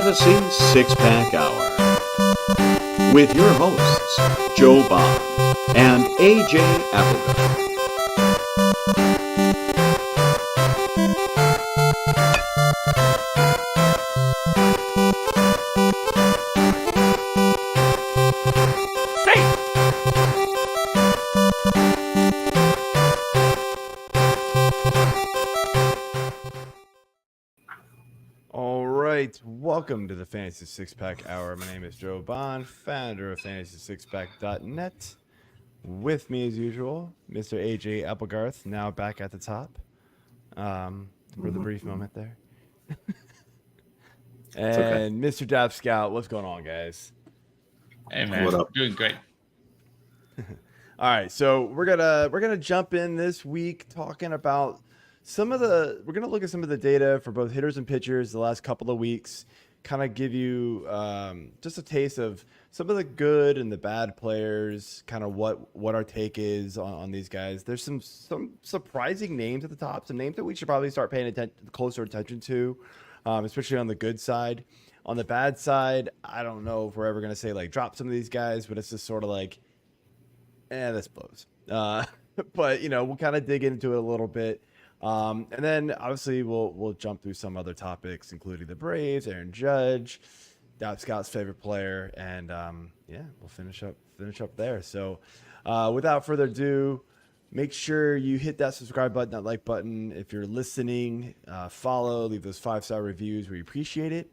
Fantasy Six-Pack Hour with your hosts, Joe Bob and AJ Applegarth. Welcome to the Fantasy Six-Pack Hour. My name is Joe Bond, founder of FantasySixPack.net. With me, as usual, Mr. AJ Applegarth, now back at the top for the brief moment there. And Mr. DapScout, what's going on, guys? Hey, man. What up? Doing great. All right, so we're gonna jump in this week talking about we're gonna look at some of the data for both hitters and pitchers the last couple of weeks. Kind of give you just a taste of some of the good and the bad players, kind of what our take is on these guys. There's some surprising names at the top, some names that we should probably start paying closer attention to, especially on the good side. On the bad side, I don't know if we're ever going to say, like, drop some of these guys, but it's just sort of like, this blows. But, we'll kind of dig into it a little bit. And then obviously we'll jump through some other topics, including the Braves, Aaron Judge, DapScout's favorite player, and we'll finish up there. So without further ado, make sure you hit that subscribe button, that like button. If you're listening, follow, leave those 5-star reviews. We appreciate it.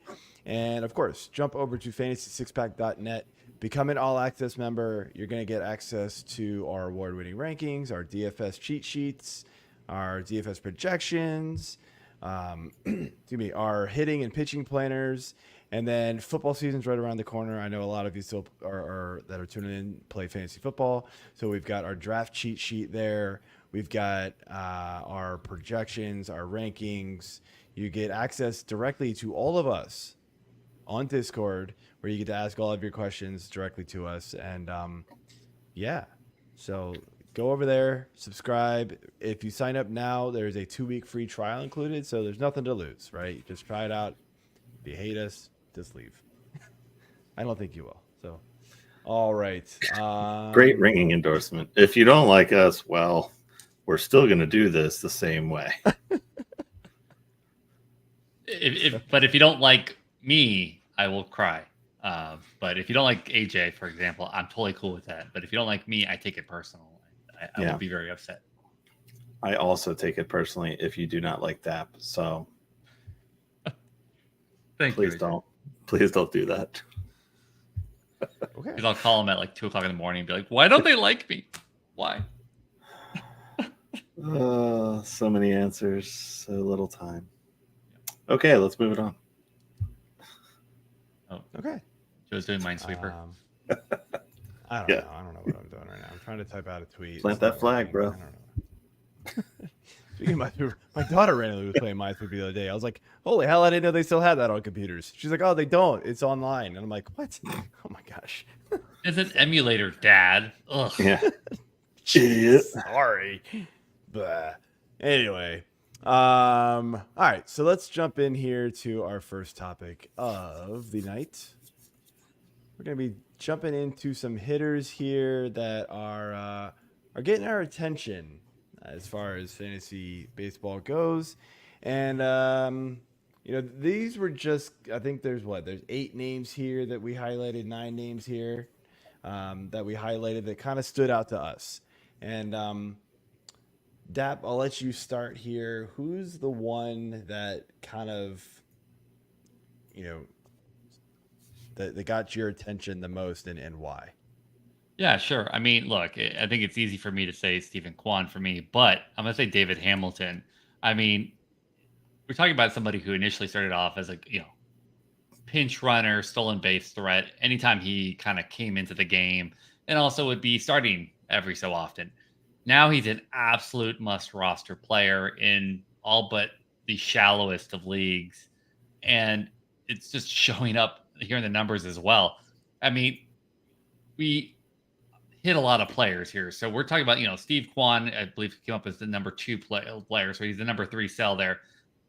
And of course, jump over to FantasySixPack.net. Become an all-access member. You're going to get access to our award-winning rankings, our DFS cheat sheets, our DFS projections, our hitting and pitching planners, and then football season's right around the corner. I know a lot of you still are that are tuning in play fantasy football, so we've got our draft cheat sheet there. We've got our projections, our rankings. You get access directly to all of us on Discord, where you get to ask all of your questions directly to us, and so go over there, subscribe. If you sign up now, there's a 2-week free trial included, so there's nothing to lose, right? Just try it out. If you hate us, just leave. I don't think you will. So, all right. Great ringing endorsement. If you don't like us, well, we're still going to do this the same way. But if you don't like me, I will cry. But if you don't like AJ, for example, I'm totally cool with that. But if you don't like me, I take it personal. I will be very upset. I also take it personally if you do not like DAP. So please don't do that. Okay. Because I'll call them at like 2:00 in the morning and be like, why don't they like me? Why? So many answers, so little time. Okay, let's move it on. Oh, okay. Joe's doing Minesweeper. I don't know. I don't know what I'm doing right now. I'm trying to type out a tweet. Plant that flag, bro. I don't know. Speaking of my daughter randomly was playing Minesweeper the other day. I was like, holy hell, I didn't know they still had that on computers. She's like, oh, they don't. It's online. And I'm like, what? Oh, my gosh. It's an emulator, Dad. Ugh. Yeah. Sorry. But anyway. All right. So let's jump in here to our first topic of the night. We're going to be jumping into some hitters here that are getting our attention as far as fantasy baseball goes. And, these were just, I think there's 8 names here that we highlighted, 9 names here that we highlighted that kind of stood out to us. And Dap, I'll let you start here. Who's the one that kind of, that got your attention the most and why? Yeah, sure. I mean, look, I think it's easy for me to say Stephen Kwan for me, but I'm going to say David Hamilton. I mean, we're talking about somebody who initially started off as pinch runner, stolen base threat anytime he kind of came into the game, and also would be starting every so often. Now he's an absolute must roster player in all but the shallowest of leagues. And it's just showing up here in the numbers as well. I mean, we hit a lot of players here. So we're talking about, Steve Kwan, I believe, came up as the number 2 player. So he's the number 3 sell there.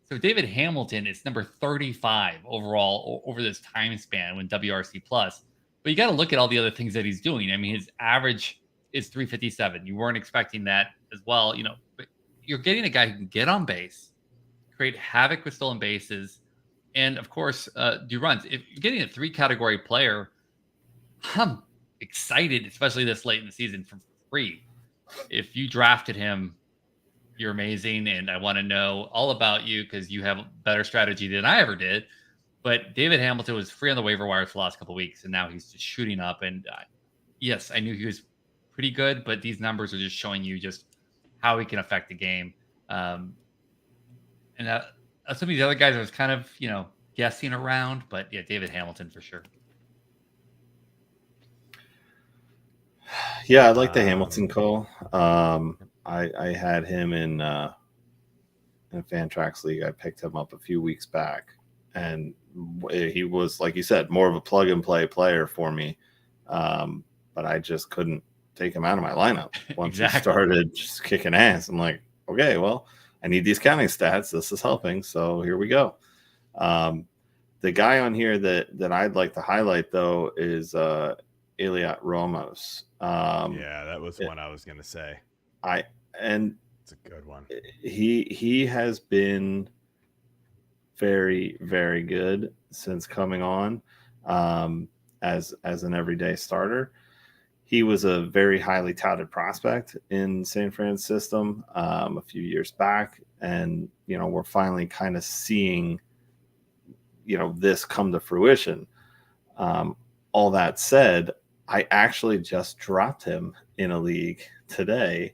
So David Hamilton is number 35 overall over this time span when WRC plus. But you got to look at all the other things that he's doing. I mean, his average is 357. You weren't expecting that as well, but you're getting a guy who can get on base, create havoc with stolen bases, and of course, do runs. If you're getting a 3-category player, I'm excited, especially this late in the season, for free. If you drafted him, you're amazing, and I want to know all about you because you have a better strategy than I ever did. But David Hamilton was free on the waiver wire for the last couple of weeks, and now he's just shooting up. And yes, I knew he was pretty good, but these numbers are just showing you just how he can affect the game. And some of these other guys I was kind of, guessing around, but yeah, David Hamilton for sure. Yeah, I like the Hamilton call. I had him in a Fantrax league. I picked him up a few weeks back, and he was, like you said, more of a plug and play player for me. But I just couldn't take him out of my lineup once he started just kicking ass. I'm like, okay, well, I need these counting stats. This is helping, so here we go. The guy on here that I'd like to highlight though is Heliot Ramos. Yeah, that was one I was gonna say. It's a good one. He has been very, very good since coming on as an everyday starter. He was a very highly touted prospect in San Fran's system a few years back, and we're finally kind of seeing this come to fruition. All that said, I actually just dropped him in a league today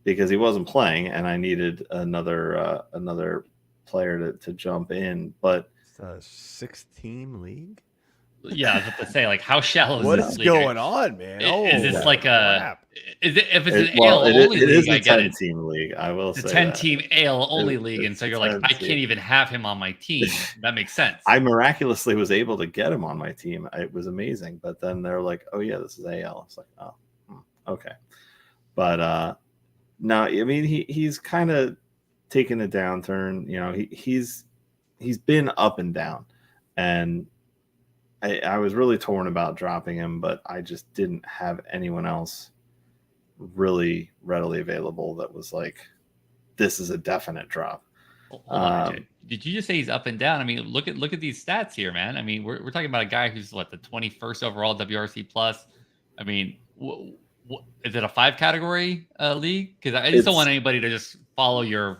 because he wasn't playing, and I needed another player to jump in. But it's a 6-team league. Yeah, I was about to say, like, how shallow is what this is league? going on, man? Is this like crap. Is it if it's an AL only league? It is a I get it. 10-team league. I will say it's a 10-team AL only league, and so you're like, I can't even have him on my team. That makes sense. I miraculously was able to get him on my team. It was amazing. But then they're like, "Oh yeah, this is AL." It's like, "Oh, okay." But no, I mean he's kind of taken a downturn. He's been up and down, and I was really torn about dropping him, but I just didn't have anyone else really readily available that was like, this is a definite drop. Hold on, did you just say he's up and down? I mean, look at these stats here, man. I mean, we're talking about a guy who's the 21st overall WRC plus. I mean, is it a 5-category league? Because I just don't want anybody to just follow your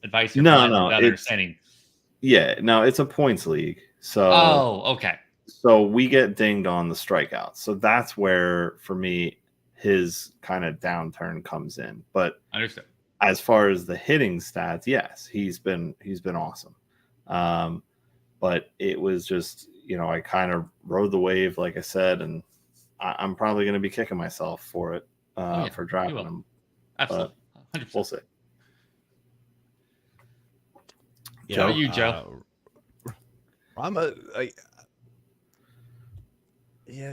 advice. No, understanding. Yeah, no, it's a points league. So okay. So we get dinged on the strikeouts. So that's where, for me, his kind of downturn comes in. But understood. As far as the hitting stats, yes, he's been awesome. But it was just, I kind of rode the wave, like I said, and I'm probably going to be kicking myself for it for drafting him. Absolutely, 100%. We'll see. Yeah, how are you, Joe?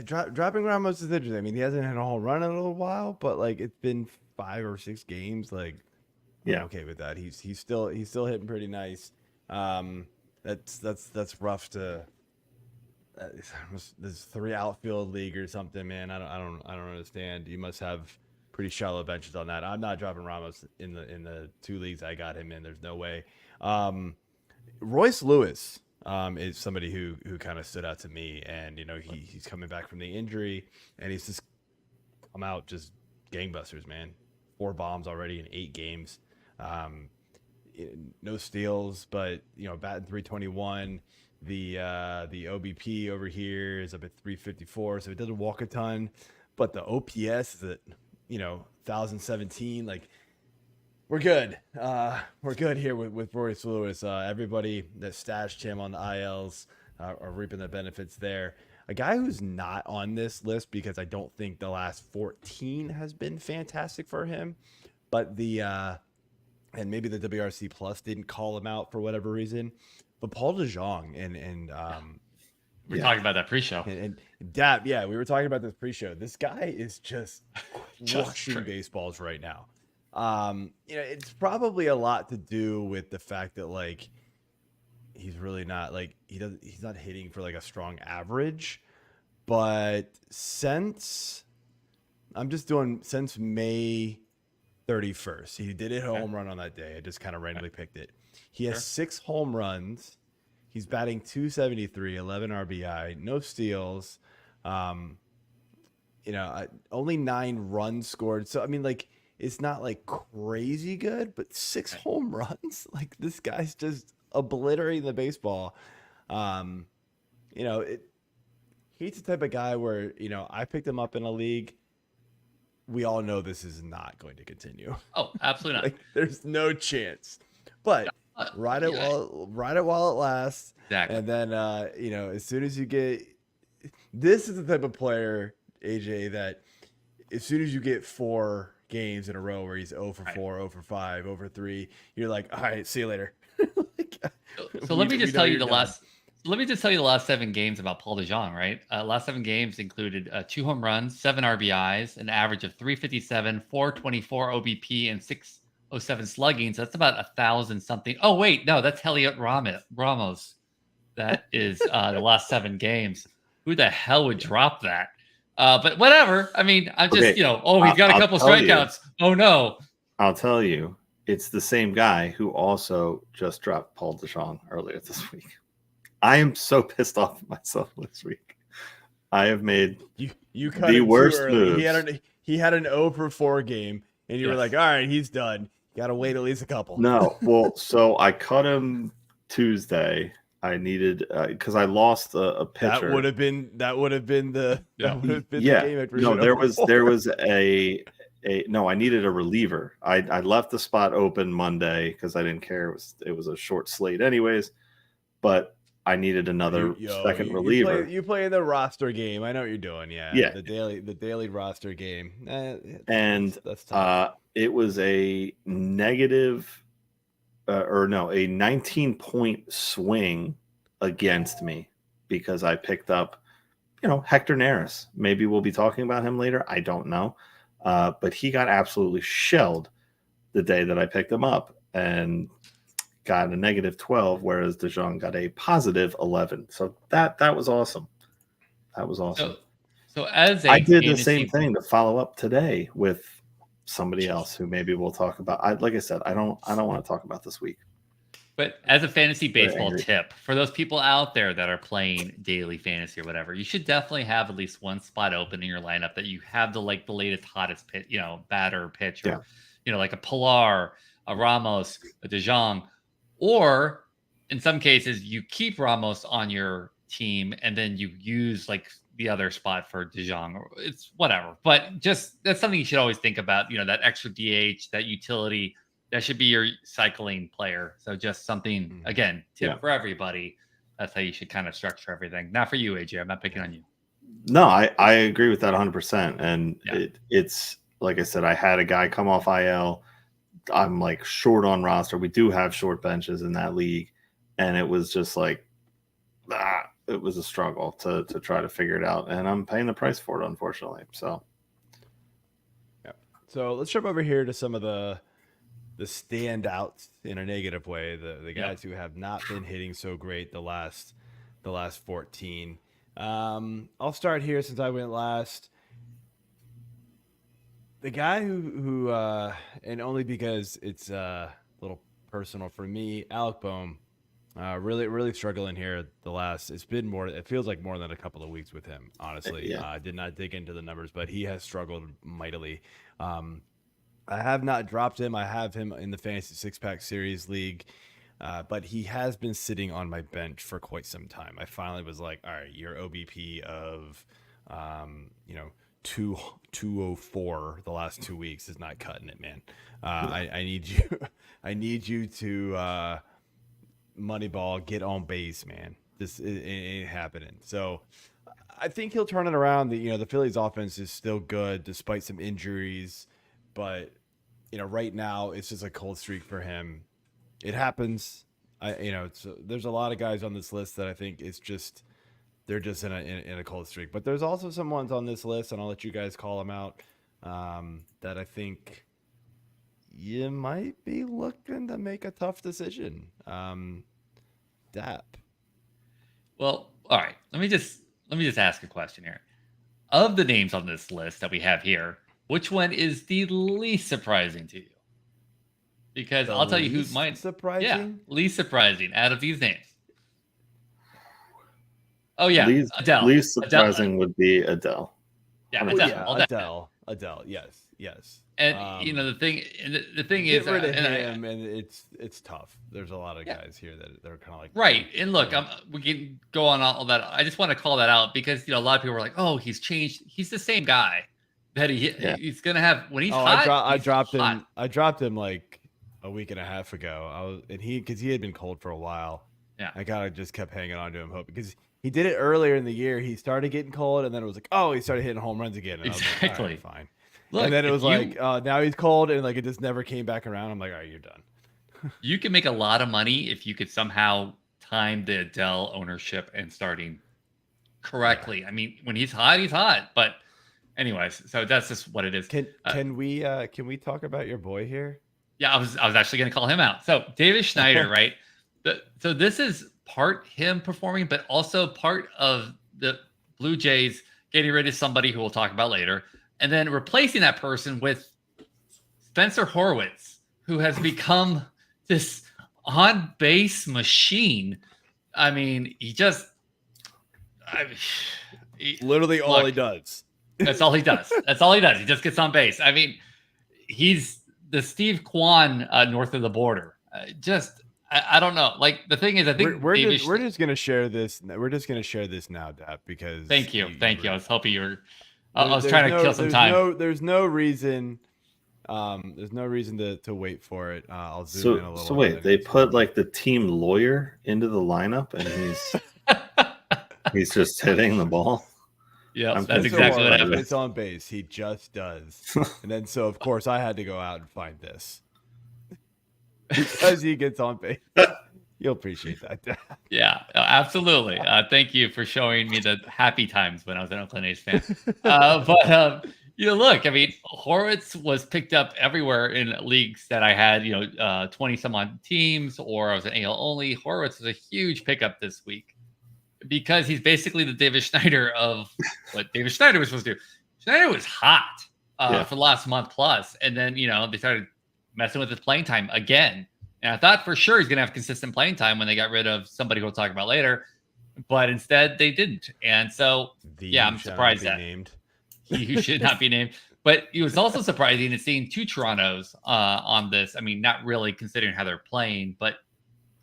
Dropping Ramos is interesting. I mean, he hasn't had a home run in a little while, but it's been 5 or 6 games. I'm okay with that. He's still hitting pretty nice. That's rough to. This 3 outfield league or something, man. I don't understand. You must have pretty shallow benches on that. I'm not dropping Ramos in the 2 leagues I got him in. There's no way. Royce Lewis is somebody who kind of stood out to me, and he's coming back from the injury, and he's just come out just gangbusters, man. 4 bombs already in 8 games. No steals, but batting 321. The OBP over here is up at 354, so it doesn't walk a ton, but the OPS is at 1017. We're good. We're good here with Royce Lewis. Everybody that stashed him on the ILs are reaping the benefits there. A guy who's not on this list because I don't think the last 14 has been fantastic for him, but and maybe the WRC Plus didn't call him out for whatever reason, but Paul DeJong and we were talking about that pre-show. And Dap, we were talking about this pre-show. This guy is just crushing baseballs right now. It's probably a lot to do with the fact that like he's really not like he's not hitting for like a strong average, but since May 31st, he did hit a home run on that day. I just kind of randomly picked it. He has 6 home runs. He's batting .273, 11 RBI, no steals. Only 9 runs scored. So I mean, like, it's not like crazy good, but 6 home runs. Like, this guy's just obliterating the baseball. He's the type of guy where I picked him up in a league. We all know this is not going to continue. Oh, absolutely not. Like, there's no chance. But ride it while it lasts. Exactly. And then as soon as you get, this is the type of player, AJ, that as soon as you get 4 games in a row where he's 0 for 4, 0 for 5, 0 for 3, you're like, all right, see you later. Let me just tell you the last 7 games about Paul DeJong, right? Last 7 games included 2 home runs, 7 RBIs, an average of 357, 424 OBP, and 607 slugging. So that's about 1,000 something. Oh, wait, no, that's Heliot Ramos. That is the last 7 games. Who the hell would drop that? But whatever. I mean, I'm just, he's got a couple strikeouts. Oh, no. I'll tell you, it's the same guy who also just dropped Paul DeJong earlier this week. I am so pissed off at myself this week. I have made you cut the worst moves. moves. He had an 0 for 4 game, and you were like, all right, he's done. Got to wait at least a couple. No, well, so I cut him Tuesday. I needed because I lost a pitcher. That would have been the game. No, there was a no. I needed a reliever. I left the spot open Monday because I didn't care. It was a short slate anyways, but I needed another second reliever. You play the roster game. I know what you're doing. Yeah. The daily roster game. That's tough. It was a negative. A 19-point swing against me because I picked up, Hector Neris. Maybe we'll be talking about him later. I don't know. But he got absolutely shelled the day that I picked him up and got a negative 12, whereas DeJong got a positive 11. So that was awesome. That was awesome. So as I did the same thing to follow up today with somebody else who maybe we'll talk about. Like I said, I don't want to talk about this week. But as a fantasy baseball tip for those people out there that are playing daily fantasy or whatever, you should definitely have at least one spot open in your lineup that you have the latest hottest pitch, batter pitcher, like a Pilar, a Ramos, a DeJong, or in some cases you keep Ramos on your team and then you use like the other spot for DeJong, or it's whatever. But just that's something you should always think about. That extra DH, that utility, that should be your cycling player. So just something, again, tip for everybody. That's how you should kind of structure everything. Not for you, AJ. I'm not picking on you. No, I agree with that 100%. And it's like I said, I had a guy come off IL. I'm like short on roster. We do have short benches in that league, and it was just like it was a struggle to try to figure it out, and I'm paying the price for it, unfortunately. So let's jump over here to some of the standouts in a negative way, the guys who have not been hitting so great the last 14. I'll start here since I went last. The guy who and only because it's a little personal for me, Alec Bohm. Really struggling here it feels like more than a couple of weeks with him, honestly. I did not dig into the numbers, but he has struggled mightily. I have not dropped him. I have him in the Fantasy Six-Pack Series League, but he has been sitting on my bench for quite some time. I finally was like, all right, your OBP of 204 the last 2 weeks is not cutting it, man. I need you to Moneyball, get on base, man. This ain't happening. So I think he'll turn it around. The Phillies offense is still good despite some injuries, but right now it's just a cold streak for him. It happens. There's a lot of guys on this list that I think they're just in a cold streak, but there's also some ones on this list, and I'll let you guys call them out, that I think you might be looking to make a tough decision. Dap. Well, all right. Let me just ask a question here. Of the names on this list that we have here, which one is the least surprising to you? Because I'll tell you who might surprising. Yeah, least surprising out of these names. Oh yeah, Adele. Least surprising would be Adele. Yeah, Adele. Yes. And the thing is, get rid of him, and it's tough. There's a lot of guys here that they're kind of like right. And look, we can go on all that. I just want to call that out because a lot of people are like, "Oh, he's changed. He's the same guy that he's gonna have when he's hot." I dropped him like a week and a half ago. Because he had been cold for a while. Yeah, I kind of just kept hanging on to him, because he did it earlier in the year. He started getting cold, and then it was like, oh, he started hitting home runs again. And exactly. I was like, all right, fine. Look, and then it was now he's cold, and like it just never came back around. I'm like, all right, you're done. You can make a lot of money if you could somehow time the Adele ownership and starting correctly. Yeah. I mean, when he's hot. But anyways, so that's just what it is. Can we talk about your boy here? Yeah, I was actually going to call him out. So David Schneider, right? So this is part him performing, but also part of the Blue Jays getting rid of somebody who we'll talk about later, and then replacing that person with Spencer Horwitz, who has become this on-base machine. I mean, literally all he does. That's all he does. He just gets on base. I mean, he's the Steve Kwan north of the border. I don't know. Like the thing is, I think we're just gonna share this. We're just gonna share this now, Dap, because thank you. I was hoping you were. I was trying to kill some time. There's no reason. There's no reason to wait for it. I'll zoom in a little. So wait, they put like the team lawyer into the lineup, and he's just hitting the ball. Yeah, that's exactly what happened. It's on base. He just does. And then so of course I had to go out and find this. Because he gets on base. You'll appreciate that. Yeah, absolutely. Thank you for showing me the happy times when I was an Oakland A's fan. Look, I mean, Horwitz was picked up everywhere in leagues that I had, 20 some odd teams, or I was an AL only. Horwitz was a huge pickup this week because he's basically the David Schneider of what David Schneider was supposed to do. Schneider was hot for the last month plus, and then, they started messing with his playing time again. And I thought for sure he's going to have consistent playing time when they got rid of somebody who we'll talk about later. But instead they didn't. And so, I'm surprised that he should not be named. But it was also surprising to seeing two Torontos on this. I mean, not really considering how they're playing, but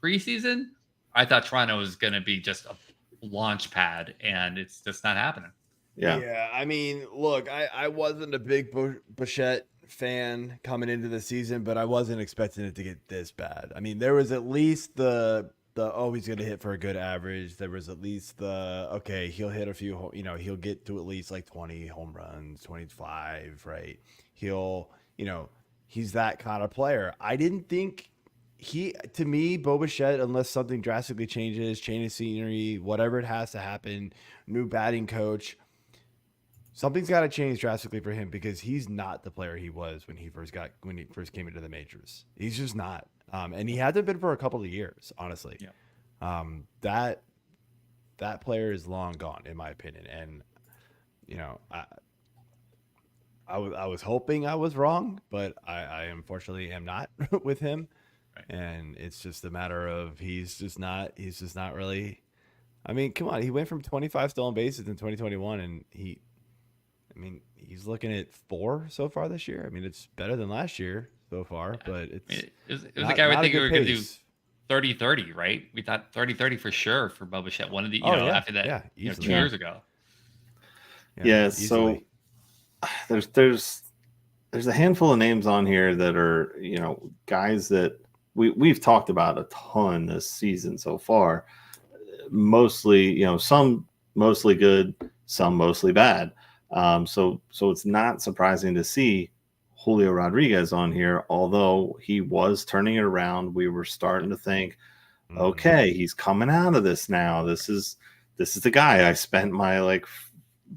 preseason, I thought Toronto was going to be just a launch pad, and it's just not happening. Yeah. I mean, look, I wasn't a big Bichette fan coming into the season, but I wasn't expecting it to get this bad. I mean, there was at least the he's going to hit for a good average. There was at least he'll hit a few, he'll get to at least like 20 home runs, 25, right? He's that kind of player. I didn't think to me, Bo Bichette, unless something drastically changes, change of scenery, whatever it has to happen, new batting coach, something's got to change drastically for him, because he's not the player he was when he first came into the majors. He's just not. And he hasn't been for a couple of years, honestly. Yeah. That player is long gone, in my opinion. And, I was hoping I was wrong, but I unfortunately am not with him. Right. And it's just a matter of he's just not really. I mean, come on. He went from 25 stolen bases in 2021, and he's looking at 4 so far this year. I mean, it's better than last year so far, but it was the guy we think we were going to do 30-30, right? We thought 30-30 for sure for Bo Bichette. One of the, after that, 2 years ago. Yeah. So there's a handful of names on here that are, guys that we've talked about a ton this season so far. Mostly, some mostly good, some mostly bad. So it's not surprising to see Julio Rodriguez on here, although he was turning it around. We were starting to think, okay, he's coming out of this now. This is the guy I spent my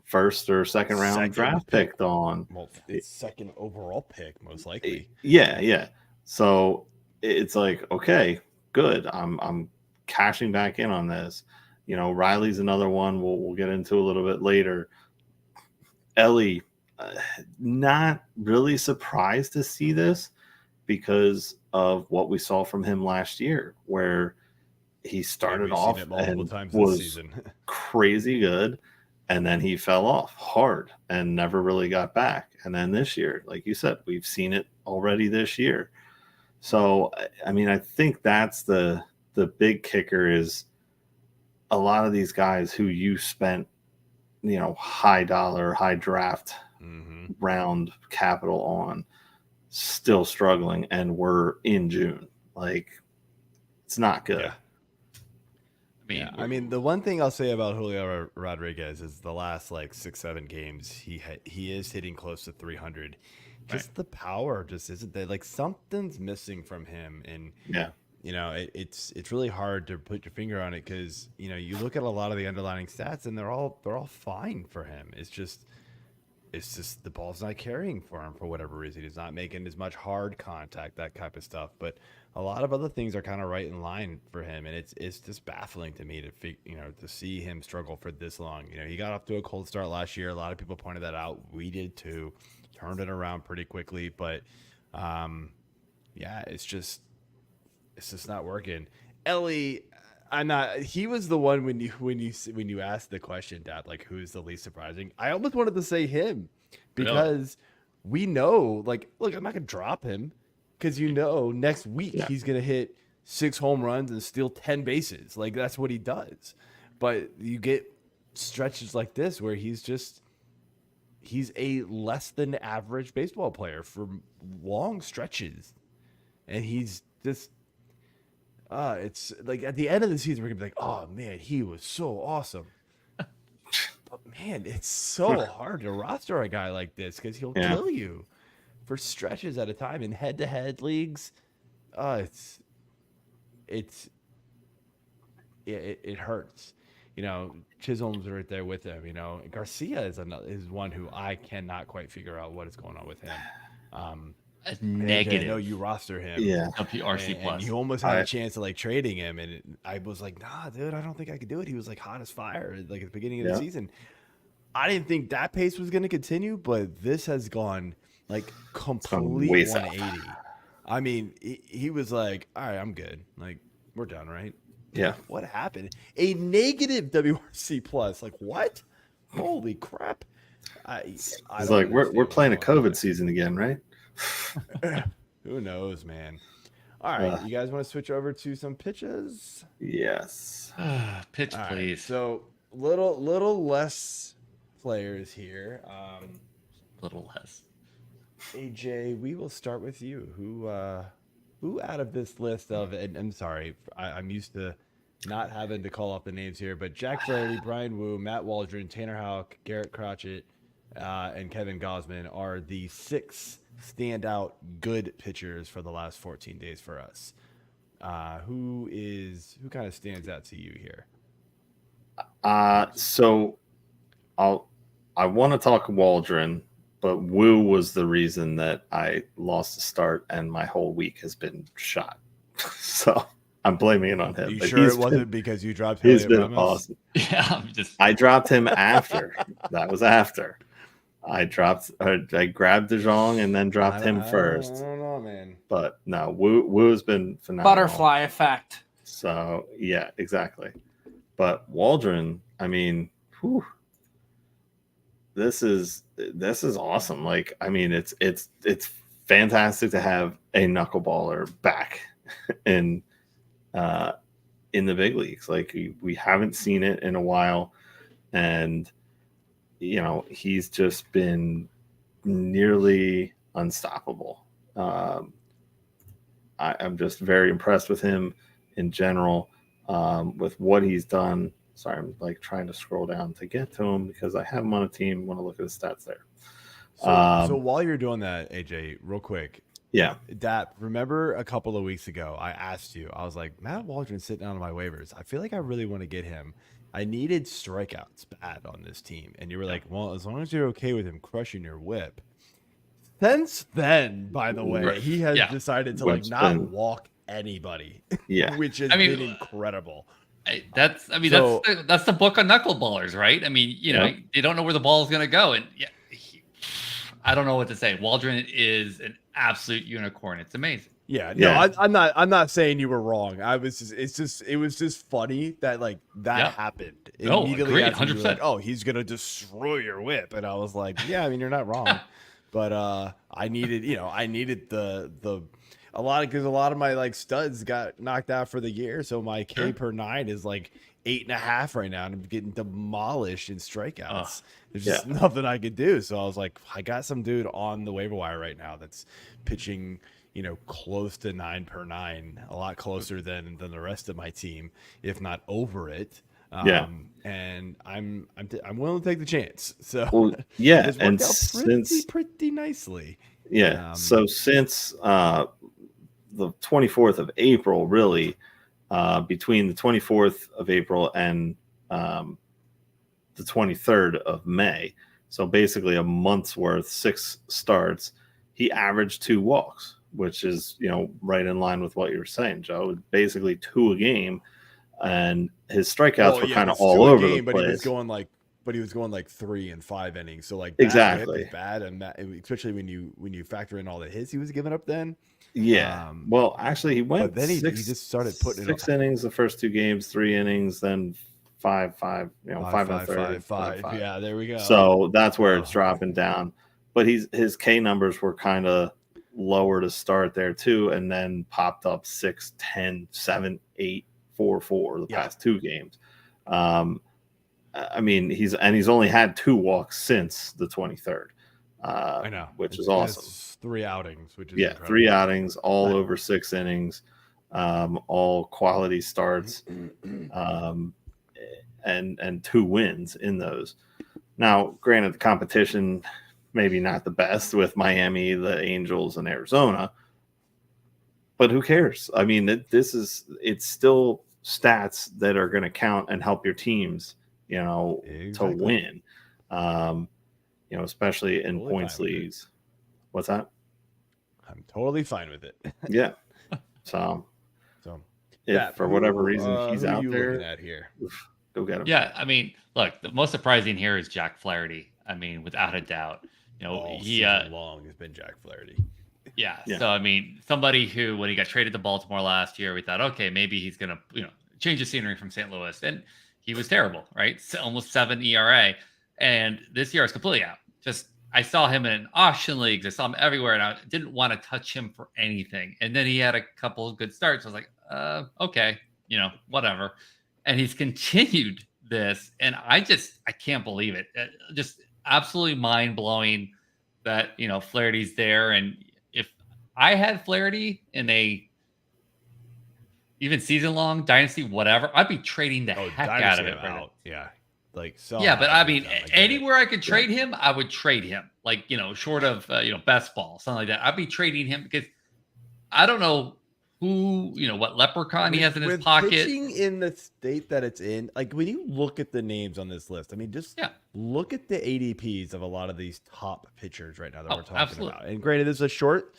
first or second round draft picked on. Well, it's second overall pick, most likely. Yeah. So it's like, okay, good. I'm cashing back in on this. Riley's another one we'll get into a little bit later. Elly, not really surprised to see this because of what we saw from him last year, where he started off and was crazy good, and then he fell off hard and never really got back. And then this year, like you said, we've seen it already this year. So, I mean, I think that's the big kicker is a lot of these guys who you spent, high dollar, high draft round capital on still struggling, and we're in June. Like, it's not good. Yeah. I mean, the one thing I'll say about Julio Rodriguez is the last 6-7 games he is hitting close to 300. Just the power just isn't there. Like, something's missing from him, and it's really hard to put your finger on it because you look at a lot of the underlying stats and they're all fine for him. It's just the ball's not carrying for him for whatever reason. He's not making as much hard contact, that type of stuff. But a lot of other things are kind of right in line for him, and it's just baffling to me to see him struggle for this long. He got off to a cold start last year. A lot of people pointed that out. We did too. Turned it around pretty quickly, but it's just not working. Elly, he was the one when you asked the question, Dad, like, who's the least surprising? I almost wanted to say him because we know, look, I'm not gonna drop him because next week he's gonna hit 6 home runs and steal 10 bases. Like, that's what he does. But you get stretches like this where he's a less than average baseball player for long stretches, and he's just. It's like at the end of the season, we're gonna be like, oh man, he was so awesome. But man, it's so hard to roster a guy like this because he'll kill you for stretches at a time in head-to-head leagues. It hurts. Chisholm's right there with him. Garcia is one who I cannot quite figure out what is going on with him. Negative. I know you roster him. Yeah. RC plus. And you almost had a chance to trading him, and I was like, nah, dude, I don't think I could do it. He was hot as fire at the beginning of the season. I didn't think that pace was going to continue, but this has gone complete 180. I mean, he was like, all right, I'm good. We're done, right? Yeah. What happened? A negative WRC plus. What? Holy crap! It's like we're playing a COVID season again, right? Who knows, man? All right, you guys want to switch over to some pitches? Yes. Pitch, please. Right, so little less players here. Little less. AJ, we will start with you. Who out of this list of? And I'm sorry, I'm used to not having to call up the names here, but Jack Flaherty, Brian Wu, Matt Waldron, Tanner Houck, Garrett Crotchet, and Kevin Gausman are the 6 standout good pitchers for the last 14 days for us. Who kind of stands out to you here? So I want to talk Waldron, but Wu was the reason that I lost the start and my whole week has been shot. So I'm blaming it on him. Are you sure it wasn't because you dropped Heliot Heliot been Ramos? Awesome. Yeah, I dropped him after. That was after. I grabbed DeJong and then dropped him first. I don't know, man. But no, Wu has been phenomenal. Butterfly effect. So yeah, exactly. But Waldron, I mean, this is awesome. It's fantastic to have a knuckleballer back in the big leagues. We haven't seen it in a while, and he's just been nearly unstoppable. I'm just very impressed with him in general, with what he's done. Sorry, I'm trying to scroll down to get to him because I have him on a team. Want to look at his stats there. So while you're doing that, AJ, real quick. Yeah. Dap, remember a couple of weeks ago, I asked you, I was like, Matt Waldron's sitting down on my waivers. I feel like I really want to get him. I needed strikeouts bad on this team. And you were like, well, as long as you're okay with him crushing your whip. Since then, by the way, he has decided to not walk anybody. Yeah. Which has been incredible. That's the book on knuckleballers, right? I mean, you don't know where the ball is going to go. And I don't know what to say. Waldron is an absolute unicorn. It's amazing. Yeah, no, I'm not saying you were wrong. It was just funny that happened. No, immediately agreed, after 100%. you were like, oh, he's gonna destroy your whip, and I was like, yeah, I mean, you're not wrong, but I needed the a lot of my studs got knocked out for the year, so my K per 9 is 8.5 right now, and I'm getting demolished in strikeouts. There's just nothing I could do, so I was like, I got some dude on the waiver wire right now that's pitching close to 9 per 9, a lot closer than the rest of my team, if not over it. And I'm willing to take the chance. So it's worked out pretty nicely. Yeah. So since the 24th of April, really, between the 24th of April and the 23rd of May, so basically a month's worth, 6 starts, he averaged 2 walks, which is, right in line with what you were saying, Joe. Basically 2 a game, and his strikeouts were kind of all over the place. But he was going 3 and 5 innings. So exactly bad, and especially when you factor in all the hits he was giving up then. Yeah. Well, actually, he went. But then he just started putting 6 innings the first 2 games, 3 innings, then 5, 5 and a third, 5. Yeah, there we go. So that's where it's dropping down. But his K numbers were kind of lower to start there too, and then popped up 6, 10, 7, 8, 4, 4 the past 2 games. I mean, he's only had 2 walks since the 23rd. I know, which is awesome. 3 outings, which is incredible. 3 outings, all over 6 innings, all quality starts, and 2 wins in those. Now, granted, the competition maybe not the best with Miami, the Angels, and Arizona, but who cares? I mean, it's still stats that are going to count and help your teams, to win. Especially in points leagues. What's that? I'm totally fine with it. Yeah. So if for whatever reason he's out there, go get him. Yeah, I mean, look, the most surprising here is Jack Flaherty. I mean, without a doubt. Long has been Jack Flaherty. Yeah. So I mean, somebody who, when he got traded to Baltimore last year, we thought, okay, maybe he's gonna, change the scenery from St. Louis, and he was terrible, right? Almost 7 ERA, and this year is completely out. I saw him in auction leagues. I saw him everywhere, and I didn't want to touch him for anything. And then he had a couple of good starts. I was like, okay, whatever. And he's continued this, and I can't believe it. Just absolutely mind blowing that Flaherty's there. And if I had Flaherty in a even season long dynasty, whatever, I'd be trading the heck out of it. Right, yeah. But I mean, anywhere I could trade him, I would trade him. Short of best ball, something like that. I'd be trading him because I don't know who, what leprechaun he has in his pocket. Pitching in the state that it's in, when you look at the names on this list, I mean, just look at the ADPs of a lot of these top pitchers right now that we're talking about. And granted, this is a short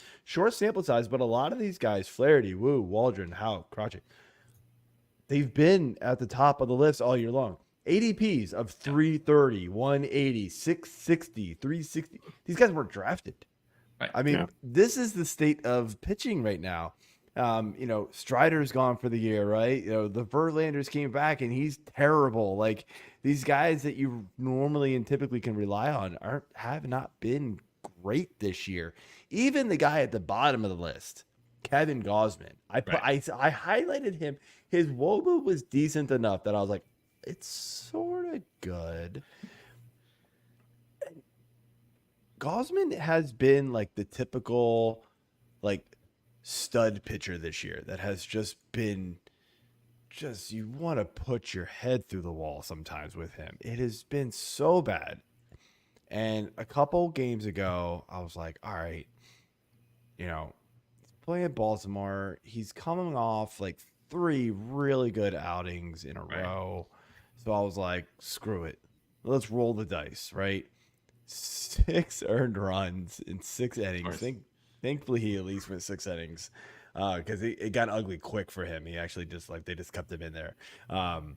sample size, but a lot of these guys, Flaherty, Waldron, Howe, Crotchet, they've been at the top of the list all year long. ADPs of 330, 180, 660, 360. These guys weren't drafted. Right. I mean, this is the state of pitching right now. Strider's gone for the year, right? The Verlanders came back and he's terrible. These guys that you normally and typically can rely on have not been great this year. Even the guy at the bottom of the list, Kevin Gausman. I highlighted him. His WOBA was decent enough that I was like, it's sort of good. Gausman has been the typical stud pitcher this year that has just been you want to put your head through the wall sometimes with him. It has been so bad. And a couple games ago, I was like, all right, he's playing at Baltimore. He's coming off 3 really good outings in a row. So I was like, screw it. Let's roll the dice, right? 6 earned runs in 6 innings. Thankfully, he at least went 6 innings because it got ugly quick for him. He actually they just kept him in there. And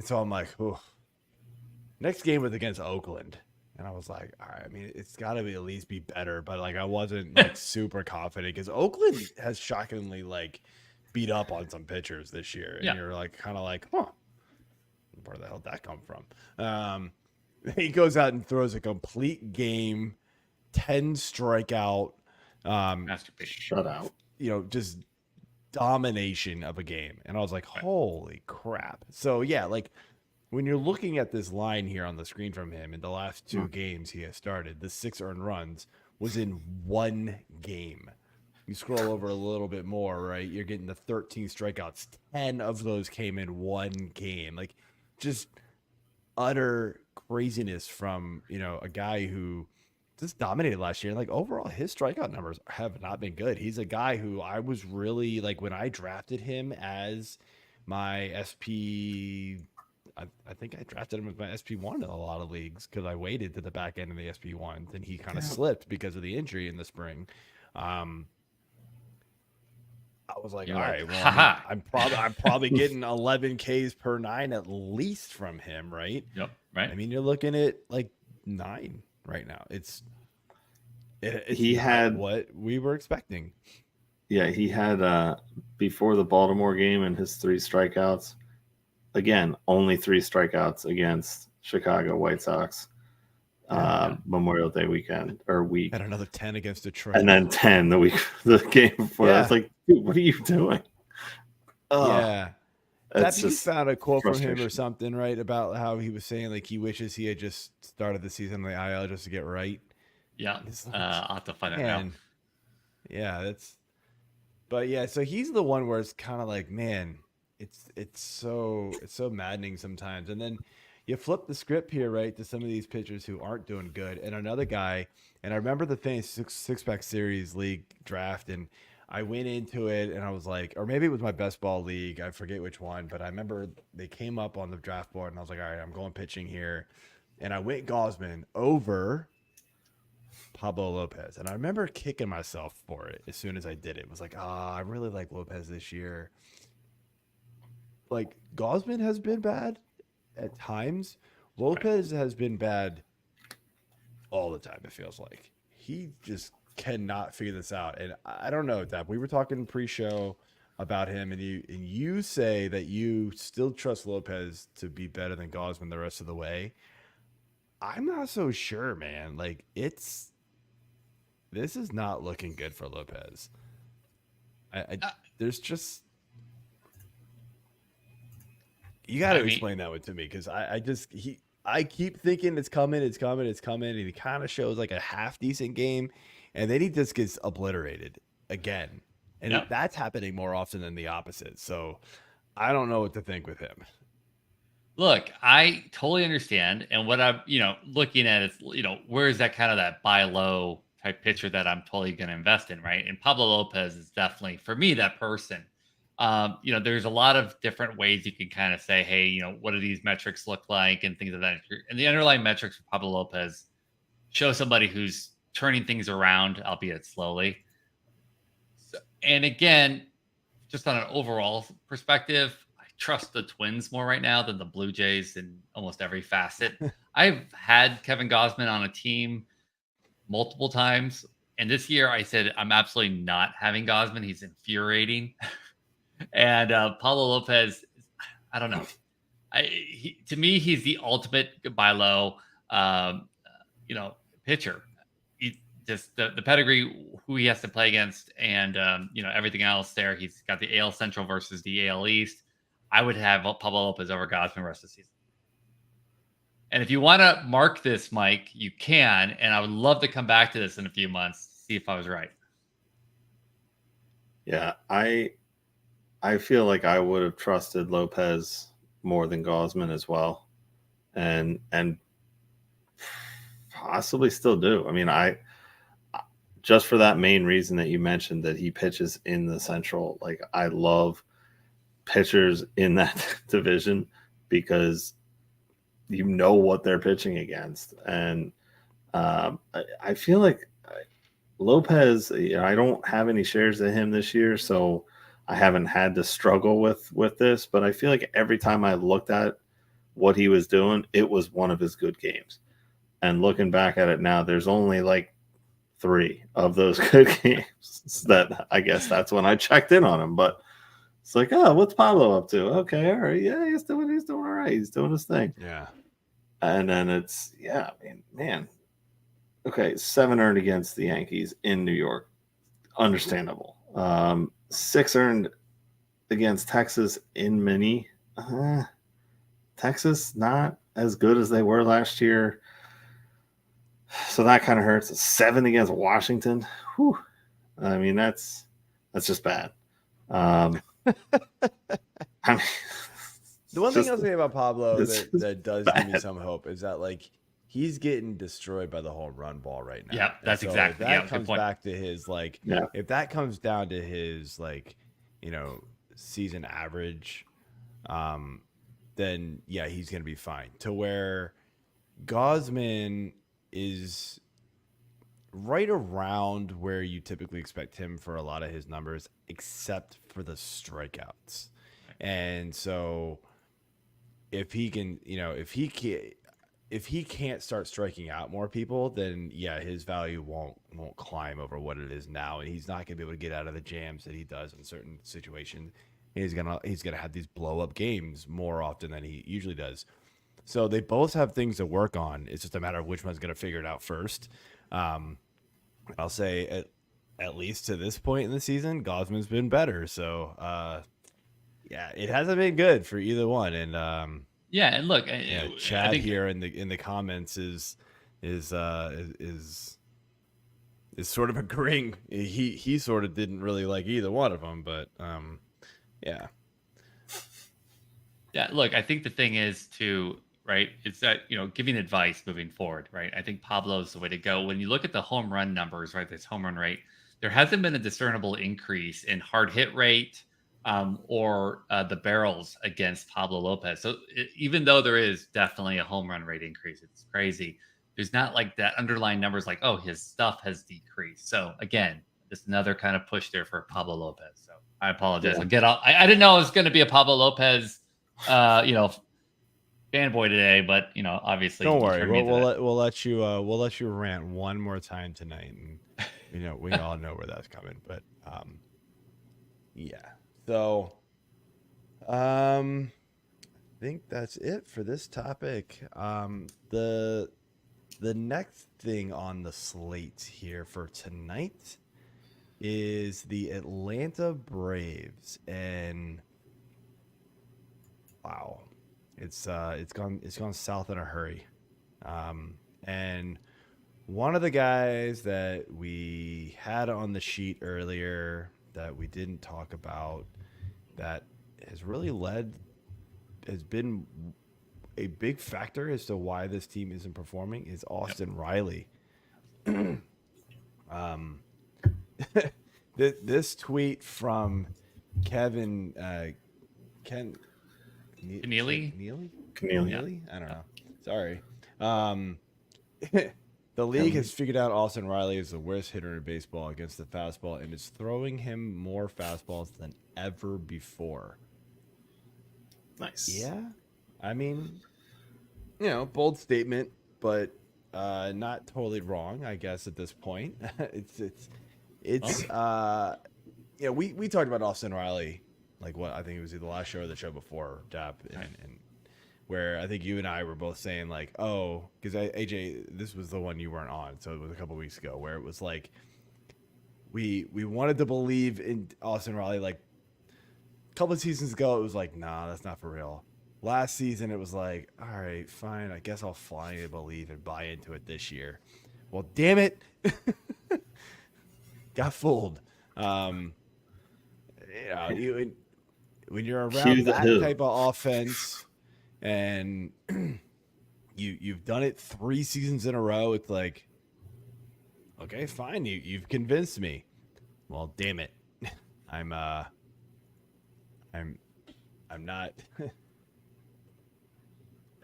so I'm like, oh. Next game was against Oakland. And I was like, all right, I mean, it's got to be at least be better. But, like, I wasn't, like, super confident because Oakland has shockingly, like, beat up on some pitchers this year. And you're, like, kind of like, huh, where the hell did that come from? He goes out and throws a complete game, 10 strikeout. Masterpiece. Shutout. Just domination of a game. And I was like, holy crap. So, yeah, like, when you're looking at this line here on the screen from him, in the last 2 games he has started, the 6 earned runs was in 1 game. You scroll over a little bit more, right? You're getting the 13 strikeouts. 10 of those came in 1 game. Like, just utter craziness from, a guy who just dominated last year. Like, overall, his strikeout numbers have not been good. He's a guy who I was really, like, when I drafted him as my SP... I think I drafted him as my SP1 in a lot of leagues because I waited to the back end of the SP1s, and he kind of slipped because of the injury in the spring. I was like, all right, well, I'm probably getting 11 Ks per 9 at least from him, right? Yep, right. I mean, you're looking at like 9 right now. It's he had what we were expecting. Yeah, he had before the Baltimore game and his 3 strikeouts. Again, only 3 strikeouts against Chicago White Sox Memorial Day weekend or week. And another 10 against Detroit. And then 10 the game before. I was like, dude, what are you doing? Yeah. You found a quote from him or something, right? About how he was saying like he wishes he had just started the season on the IL just to get right. Yeah. Like, I'll have to find it now. Yeah, but yeah, so he's the one where it's kind of like, man, it's so maddening sometimes. And then you flip the script here, right, to some of these pitchers who aren't doing good. And another guy, and I remember the thing, six-pack series league draft, and I went into it and I was like, or maybe it was my best ball league, I forget which one, but I remember they came up on the draft board and I was like, all right, I'm going pitching here. And I went Gausman over Pablo Lopez. And I remember kicking myself for it as soon as I did it. It was like, I really like Lopez this year. Like, Gausman has been bad at times. Lopez has been bad all the time, it feels like. He just cannot figure this out. And I don't know, Dap. We were talking pre-show about him, and you say that you still trust Lopez to be better than Gausman the rest of the way. I'm not so sure, man. Like, this is not looking good for Lopez. There's just... You got to explain that one to me, because I keep thinking it's coming, and he kind of shows like a half decent game, and then he just gets obliterated again, and that's happening more often than the opposite. So I don't know what to think with him. Look, I totally understand, and what I'm looking at is where is that kind of that buy low type pitcher that I'm totally going to invest in, right? And Pablo Lopez is definitely for me that person. There's a lot of different ways you can kind of say, hey, what do these metrics look like and things of that nature. And the underlying metrics for Pablo Lopez show somebody who's turning things around, albeit slowly. So, and again, just on an overall perspective, I trust the Twins more right now than the Blue Jays in almost every facet. I've had Kevin Gausman on a team multiple times. And this year I said, I'm absolutely not having Gausman. He's infuriating. And Pablo Lopez, I don't know. To me, he's the ultimate buy low, pitcher. Just the pedigree, who he has to play against, and everything else there. He's got the AL Central versus the AL East. I would have Pablo Lopez over Gausman the rest of the season. And if you want to mark this, Mike, you can. And I would love to come back to this in a few months, see if I was right. Yeah, I feel like I would have trusted Lopez more than Gausman as well, and possibly still do. I mean, I just for that main reason that you mentioned, that he pitches in the Central. Like, I love pitchers in that division because you know what they're pitching against. And I feel like Lopez, I don't have any shares of him this year, so I haven't had to struggle with this. But I feel like every time I looked at what he was doing, it was one of his good games. And looking back at it now, there's only like 3 of those good games that I guess that's when I checked in on him. But it's like, oh, what's Pablo up to? Okay, all right, yeah, he's doing all right. He's doing his thing. Yeah. And then it's, I mean, man. Okay, 7 earned against the Yankees in New York. Understandable. 6 earned against Texas in Mini. Texas not as good as they were last year. So that kind of hurts. 7 against Washington. Whew. I mean, that's just bad. I mean, the one thing I'll say about Pablo that does bad. give me some hope is that like he's getting destroyed by the home run ball right now. Yeah, that's exactly. If that comes back to his like, Yeah. if that comes down to his like, season average, then yeah, he's gonna be fine. To where Gausman is right around where you typically expect him for a lot of his numbers, except for the strikeouts. And so if he can, if he can't start striking out more people, then yeah, his value won't climb over what it is now, and he's not gonna be able to get out of the jams that he does in certain situations. He's gonna have these blow up games more often than he usually does. So they both have things to work on. It's just a matter of which one's gonna figure it out first. I'll say at least to this point in the season, Gausman's been better. So yeah, it hasn't been good for either one, and yeah, and look, Chad here in the comments is sort of agreeing. He sort of didn't really like either one of them, but yeah. Yeah, look, I think the thing is right, it's that, giving advice moving forward, right? I think Pablo's the way to go. When you look at the home run numbers, right, this home run rate, there hasn't been a discernible increase in hard hit rate, or the barrels against Pablo Lopez. So even though there is definitely a home run rate increase, it's crazy. There's not like that underlying numbers like, oh, his stuff has decreased. So again, just another kind of push there for Pablo Lopez. So I apologize. Yeah. I didn't know it was going to be a Pablo Lopez, fanboy today, but obviously. Don't worry. We'll let you rant one more time tonight, and we all know where that's coming. But yeah. So, I think that's it for this topic. The next thing on the slate here for tonight is the Atlanta Braves, and wow, it's gone south in a hurry. And one of the guys that we had on the sheet earlier that we didn't talk about, that has been a big factor as to why this team isn't performing, is Austin Riley. This tweet from Kevin Keneally? Keneally? I don't know. Sorry. The league has figured out Austin Riley is the worst hitter in baseball against the fastball, and is throwing him more fastballs than ever before. Nice. Yeah. I mean, bold statement, but not totally wrong, I guess, at this point. We talked about Austin Riley, like what I think it was the last show or the show before, Dap, and where I think you and I were both saying like, oh, because AJ, this was the one you weren't on, so it was a couple weeks ago, where it was like we wanted to believe in Austin Riley. Like a couple of seasons ago, it was like, nah, that's not for real. Last season, it was like, all right, fine, I guess I'll finally believe and buy into it this year. Well, damn it, got fooled. When you're around that type of offense, and you've done it 3 seasons in a row, it's like, okay, fine, you've convinced me. Well, damn it, I'm not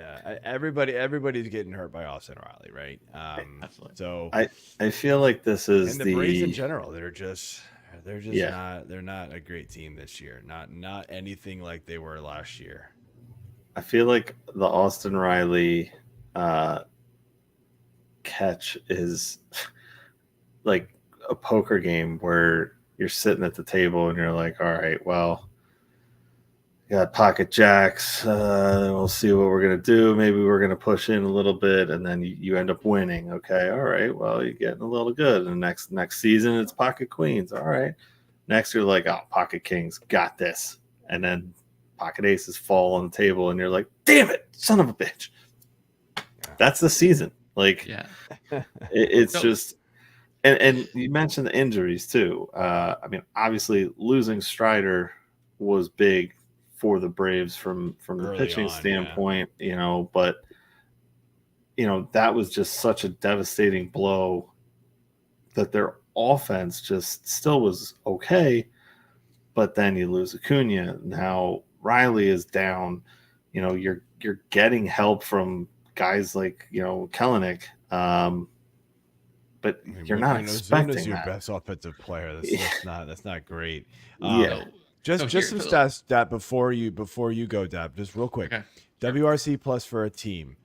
Yeah, everybody's getting hurt by Austin Riley, right? Absolutely. So I feel like this is and the Braves in general, they're just not a great team this year. Not anything like they were last year. I feel like the Austin Riley catch is like a poker game where you're sitting at the table and you're like, all right, well, got pocket jacks. We'll see what we're going to do. Maybe we're going to push in a little bit, and then you end up winning. Okay, all right, well, you're getting a little good. And next season, it's pocket queens. All right. Next, you're like, oh, pocket kings, got this. And then pocket aces fall on the table, and you're like, damn it, son of a bitch. That's the season. Like, Yeah. it's just – and you mentioned the injuries too. I mean, obviously, losing Schneider was big for the Braves from the pitching standpoint, you know, but you know, that was just such a devastating blow that their offense just still was okay. But then you lose Acuna. Now Riley is down. You know, you're getting help from guys like, you know, Kelenic. But you're not expecting Zuna's your that. best offensive player. That's not great. Yeah. Just some stats that before you go, Dap, just real quick. Okay. WRC plus for a team.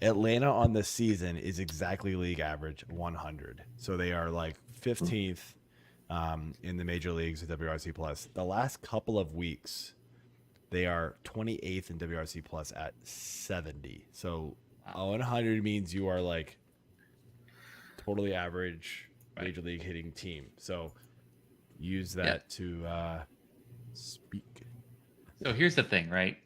Atlanta on the season is exactly league average 100. So they are like 15th in the major leagues at WRC plus. The last couple of weeks, they are 28th in WRC plus at 70. So 100 means you are like totally average major league hitting team. So use that to speak. So here's the thing, right?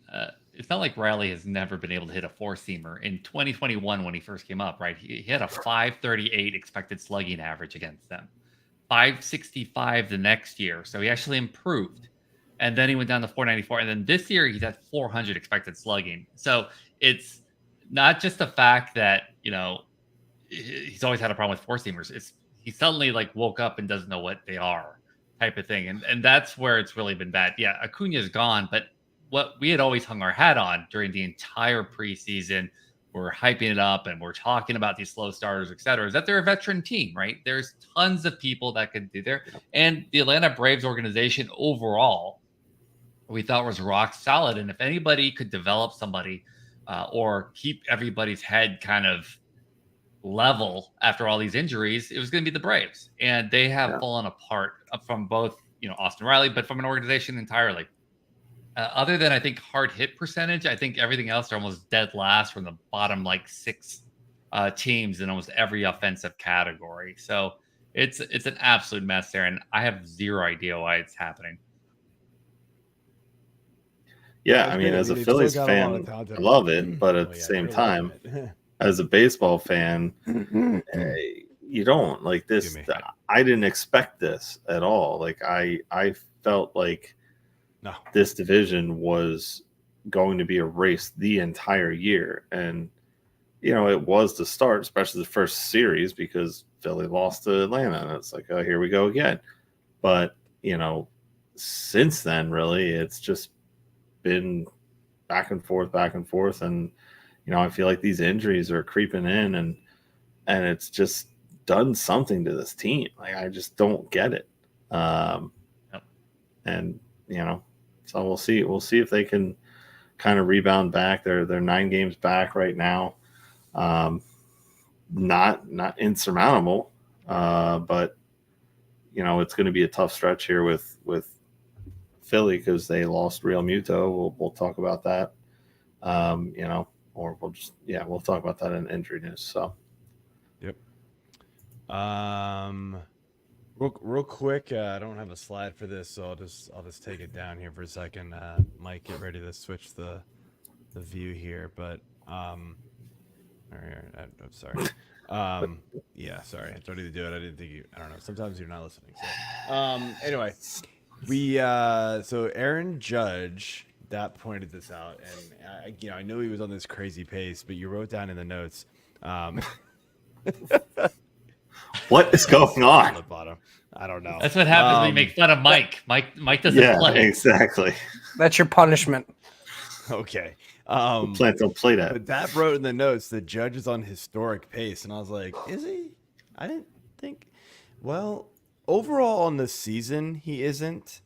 It's not like Riley has never been able to hit a four-seamer. In 2021, when he first came up, right, he had a 538 expected slugging average against them, 565 the next year. So he actually improved. And then he went down to 494. And then this year, he's at 400 expected slugging. So it's not just the fact that, you know, he's always had a problem with four-seamers. It's he suddenly like woke up and doesn't know what they are, type of thing. And that's where it's really been bad. Yeah, Acuna's gone, but what we had always hung our hat on during the entire preseason, we're hyping it up and we're talking about these slow starters, et cetera, is that they're a veteran team, right? There's tons of people that could do there. And the Atlanta Braves organization overall, we thought was rock solid. And if anybody could develop somebody or keep everybody's head kind of level after all these injuries, it was going to be the Braves. And they have fallen apart from both, you know, Austin Riley, but from an organization entirely. Other than I think hard hit percentage, I think everything else are almost dead last from the bottom like six teams in almost every offensive category. So it's an absolute mess there, and I have zero idea why it's happening. Yeah, I mean, as a Phillies fan, I love it, but at the same time, as a baseball fan, you don't like this. I didn't expect this at all. Like I felt like this division was going to be a race the entire year. And, you know, it was to start, especially the first series, because Philly lost to Atlanta. And it's like, oh, here we go again. But, you know, since then, really, it's just been back and forth. And, you know, I feel like these injuries are creeping in and it's just done something to this team. Like, I just don't get it. And, you know, so we'll see. We'll see if they can kind of rebound back. They're 9 games back right now. Not insurmountable, but you know it's going to be a tough stretch here with Philly because they lost Real Muto. We'll talk about that. You know, or we'll talk about that in injury news. So, yep. Real quick, I don't have a slide for this, so I'll just take it down here for a second. Mike, get ready to switch the view here, but I'm sorry. Yeah, sorry, I told you to do it. I didn't think you. I don't know. Sometimes you're not listening. So. Anyway, so Aaron Judge that pointed this out, and I know he was on this crazy pace, but you wrote down in the notes. What is going on? The bottom. I don't know. That's what happens when you make fun of Mike. Mike doesn't play. Exactly. That's your punishment. Okay. We'll play that. But that wrote in the notes the Judge is on historic pace, and I was like, is he? I didn't think. Well, overall on the season, he isn't,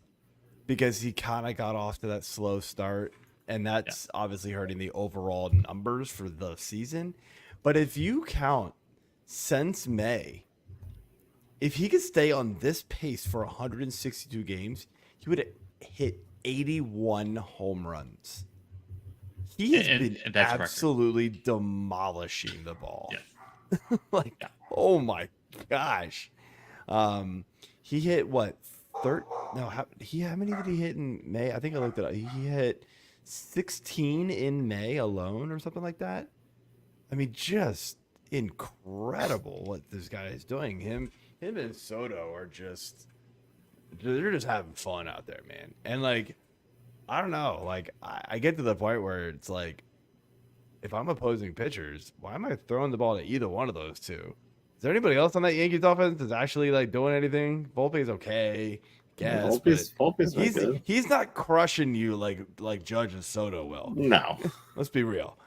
because he kind of got off to that slow start, and that's obviously hurting the overall numbers for the season. But if you count since May, if he could stay on this pace for 162 games, he would hit 81 home runs. He has been absolutely demolishing the ball. Yes. Oh my gosh. He hit what? How many did he hit in May? I think I looked it up. He hit 16 in May alone or something like that. I mean, just incredible what this guy is doing. Him and Soto are they're just having fun out there, man. And like, I don't know, like I get to the point where it's like, if I'm opposing pitchers, why am I throwing the ball to either one of those two? Is there anybody else on that Yankees offense that's actually like doing anything? Volpe's okay, guess. Volpe's good. He's not crushing you like Judge and Soto will. No. Let's be real.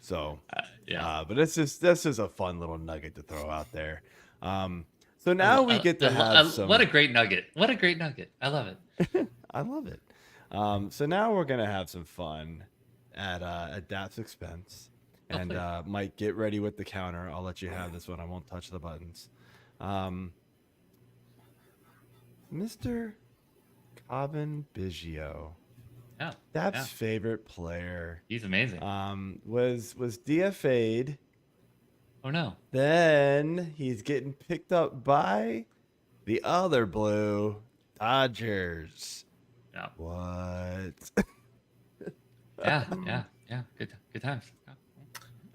So, but that's just a fun little nugget to throw out there. So now we get to have some. What a great nugget! What a great nugget! I love it. I love it. So now we're gonna have some fun at Dap's expense, and Mike, get ready with the counter. I'll let you have this one. I won't touch the buttons. Mr. Cavan Biggio. Yeah, Dap's favorite player. He's amazing. Was DFA'd. Oh no. Then he's getting picked up by the other blue Dodgers. Yeah. What? yeah. Good times. Yeah.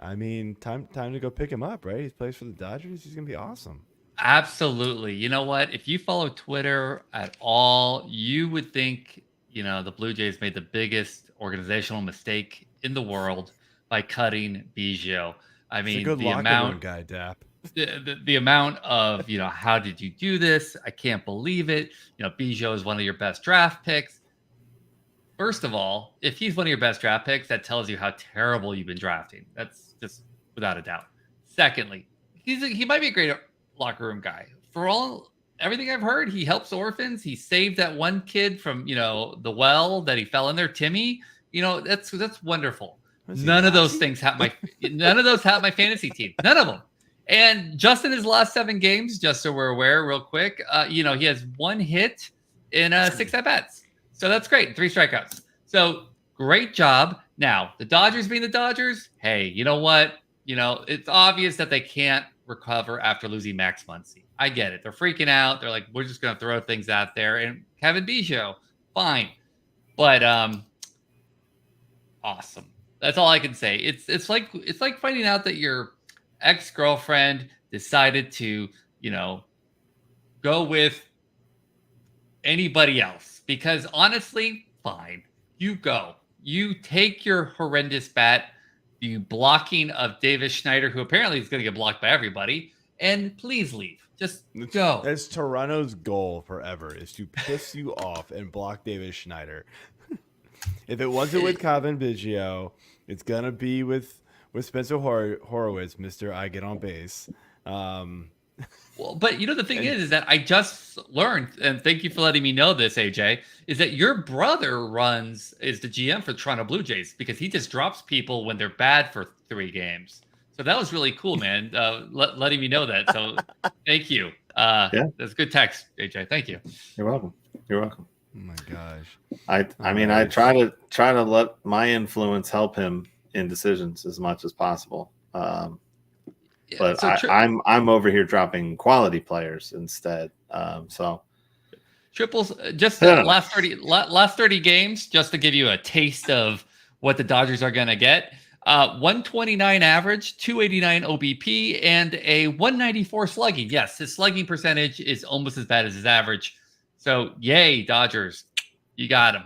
I mean, time to go pick him up, right? He plays for the Dodgers. He's gonna be awesome. Absolutely. You know what? If you follow Twitter at all, you would think, the Blue Jays made the biggest organizational mistake in the world by cutting Biggio. I mean, He's a good the locker amount, room guy, Dap. the amount of, how did you do this? I can't believe it. Biggio is one of your best draft picks. First of all, if he's one of your best draft picks, that tells you how terrible you've been drafting. That's just without a doubt. Secondly, he might be a great locker room guy. For everything I've heard, he helps orphans. He saved that one kid from, the well that he fell in there, Timmy. That's wonderful. None of those have my fantasy team. None of them. And just in his last 7 games, just so we're aware, real quick, he has 1 hit in 6 at-bats. So that's great. 3 strikeouts. So great job. Now, the Dodgers being the Dodgers, hey, you know what? It's obvious that they can't recover after losing Max Muncy. I get it. They're freaking out. They're like, we're just going to throw things out there. And Cavan Biggio, fine. But awesome. That's all I can say. It's like finding out that your ex-girlfriend decided to, go with anybody else. Because honestly, fine. You go. You take your horrendous bat, the blocking of Davis Schneider, who apparently is going to get blocked by everybody, and please leave. Just go. That's Toronto's goal forever, is to piss you off and block Davis Schneider. If it wasn't with Cavan Biggio, it's gonna be with Spencer Horowitz, Mr. I Get On Base. Well, but the thing is that I just learned, and thank you for letting me know this, AJ, is that your brother is the GM for the Toronto Blue Jays, because he just drops people when they're bad for 3 games. So that was really cool, man. Letting me know that. So thank you. That's good text, AJ. Thank you. You're welcome. Oh my gosh. I mean, I try to let my influence help him in decisions as much as possible. But so I'm over here dropping quality players instead. Triples, just last 30 games, just to give you a taste of what the Dodgers are going to get. 129 average, 289 OBP, and a 194 slugging. Yes, his slugging percentage is almost as bad as his average. So, yay, Dodgers. You got him.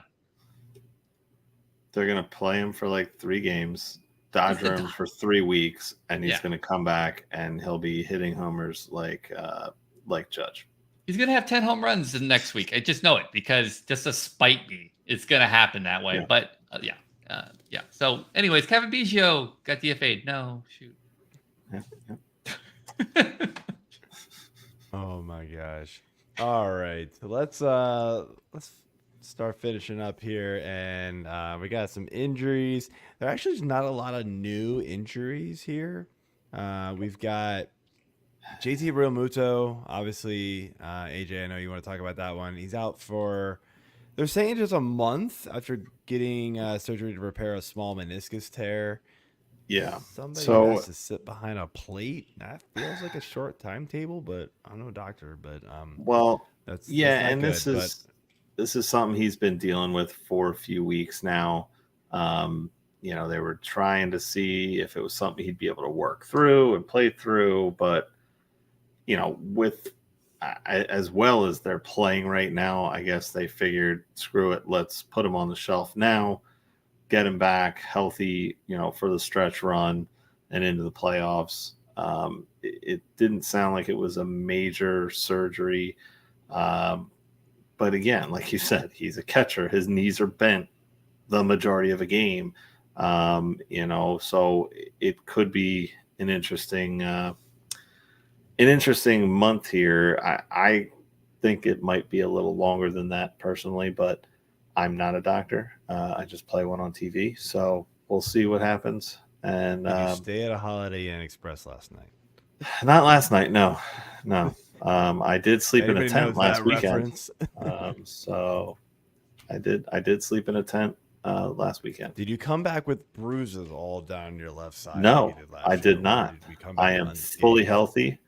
They're going to play him for like 3 games, dodge him for 3 weeks, and he's going to come back and he'll be hitting homers like Judge. He's going to have 10 home runs in next week. I just know it because just to spite me, it's going to happen that way. Yeah. But yeah. So anyways, Cavan Biggio got DFA'd. No, shoot. Yeah. Oh my gosh. All right. So let's start finishing up here, and we got some injuries. There actually is not a lot of new injuries here. We've got JT Realmuto, obviously. AJ, I know you want to talk about that one. He's out for, they're saying just a month after getting surgery to repair a small meniscus tear. Yeah. Somebody who has to sit behind a plate. That feels like a short timetable, but I'm no doctor. But that's and good, this is something he's been dealing with for a few weeks now. They were trying to see if it was something he'd be able to work through and play through, but with as well as they're playing right now, I guess they figured, screw it, let's put him on the shelf now, get him back healthy, for the stretch run and into the playoffs. It didn't sound like it was a major surgery. But again, like you said, he's a catcher. His knees are bent the majority of a game. So it could be an interesting month here. I think it might be a little longer than that personally, but I'm not a doctor. I just play one on TV, so we'll see what happens. And did you stay at a Holiday Inn Express last night? Not last night, no. I did sleep in a tent last weekend. So I did sleep in a tent last weekend. Did you come back with bruises all down your left side? No, I did not. I am fully healthy.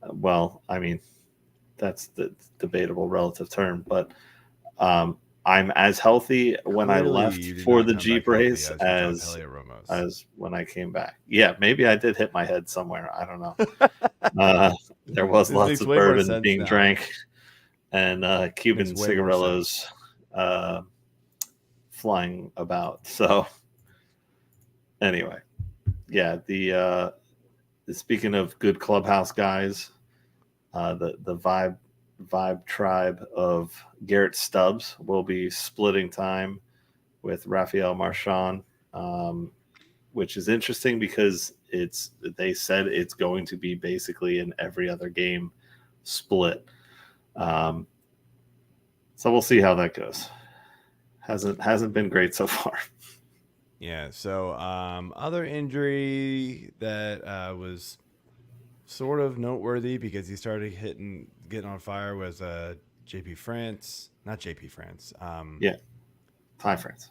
Well, I mean, that's the debatable relative term, but I'm as healthy when I left for the Jeep race as when I came back. Yeah, maybe I did hit my head somewhere. I don't know. There was lots of bourbon being drank and Cuban cigarillos flying about. So anyway, yeah, the speaking of good clubhouse guys, the vibe tribe of Garrett Stubbs will be splitting time with Rafael Marchand, which is interesting because they said it's going to be basically an every other game split. So we'll see how that goes. Hasn't been great so far. Yeah. So other injury that was sort of noteworthy because he started getting on fire was JP France, not JP France. Ty France.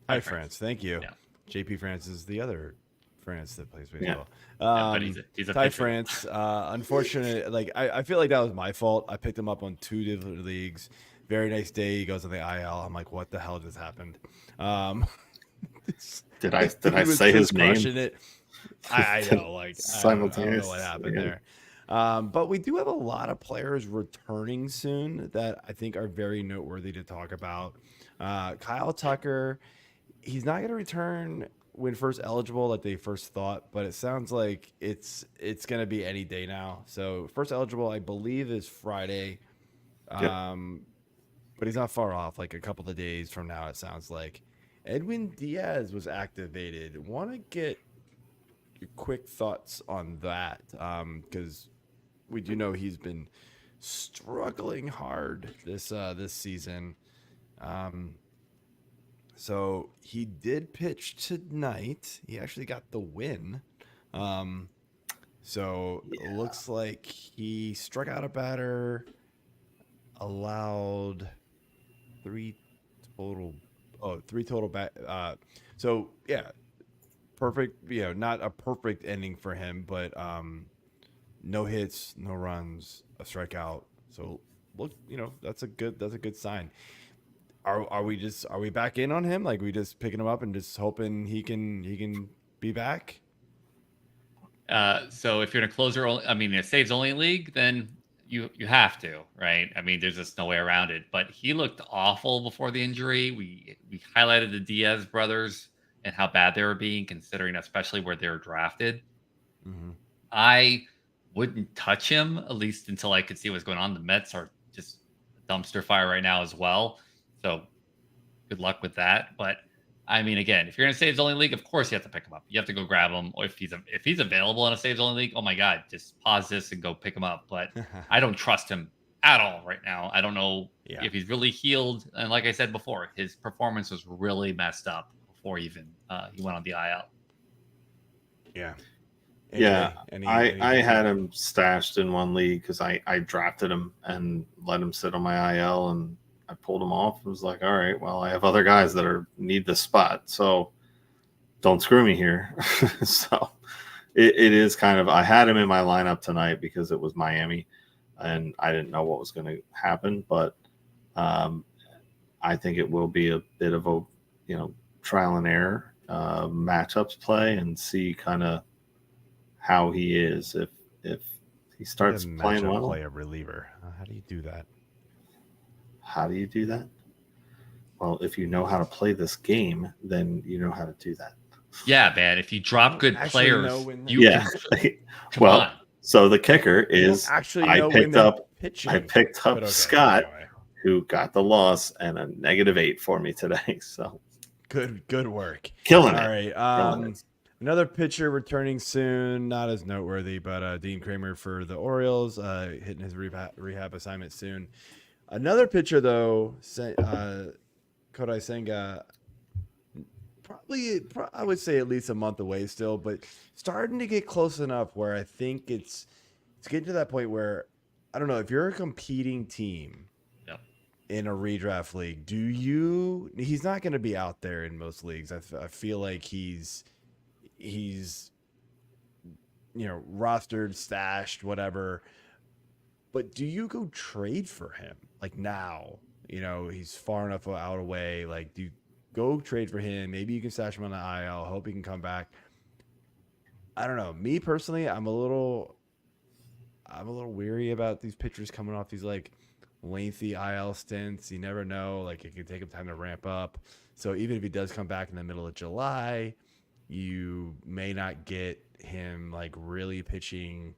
Ty France. Thank you. Yeah. JP France is the other France that plays baseball. Yeah. But he's a Ty pitcher. France. Unfortunately, I feel like that was my fault. I picked him up on 2 different leagues. Very nice day. He goes on the IL. I'm like, what the hell just happened? Did I say his name? It. I know, like simultaneous. I don't know what happened there. But we do have a lot of players returning soon that I think are very noteworthy to talk about. Kyle Tucker, he's not going to return when first eligible like they first thought, but it sounds like it's going to be any day now. So first eligible, I believe, is Friday. Yep. But he's not far off, like a couple of days from now, it sounds like. Edwin Diaz was activated. Want to get your quick thoughts on that, because we do know he's been struggling hard this season. So he did pitch tonight. He actually got the win. It looks like he struck out a batter, allowed three total perfect, not a perfect ending for him, but no hits, no runs, a strikeout. So look, that's a good sign. Are we back in on him? Like, we just picking him up and just hoping he can be back? So if you're in a closer, a saves only league, then you have to, right? I mean, there's just no way around it. But he looked awful before the injury. We highlighted the Diaz brothers and how bad they were being, considering especially where they were drafted. Mm-hmm. I wouldn't touch him, at least until I could see what's going on. The Mets are just a dumpster fire right now as well. So good luck with that. But I mean, again, if you're in a saves only league, of course you have to pick him up. You have to go grab him. Or if he's available in a saves only league, oh my God, just pause this and go pick him up. But I don't trust him at all right now. I don't know if he's really healed. And like I said before, his performance was really messed up before even he went on the IL. Yeah. Yeah, I had him stashed in one league because I drafted him and let him sit on my IL, and I pulled him off. It was like, all right, well, I have other guys that need this spot, so don't screw me here. So it is kind of, I had him in my lineup tonight because it was Miami, and I didn't know what was going to happen, but I think it will be a bit of a trial and error matchups play and see kind of how he is if he starts playing well. Play a reliever. How do you do that? How do you do that? Well, if you know how to play this game, then you know how to do that. Yeah, man. If you drop good players, well, so the kicker is I picked up Scott, who got the loss and a -8 for me today. So good work. Killing it. All right. Another pitcher returning soon, not as noteworthy, but Dean Kramer for the Orioles, hitting his rehab assignment soon. Another pitcher, though, Kodai Senga, probably I would say at least a month away still, but starting to get close enough where I think it's getting to that point where, I don't know, if you're a competing team in a redraft league, he's not going to be out there in most leagues. I feel like he's rostered, stashed, whatever. But do you go trade for him? Like now, he's far enough out away. Like, do you go trade for him? Maybe you can stash him on the IL. Hope he can come back. I don't know. Me personally, I'm a little weary about these pitchers coming off these like lengthy IL stints. You never know. Like, it could take him time to ramp up. So even if he does come back in the middle of July, you may not get him like really pitching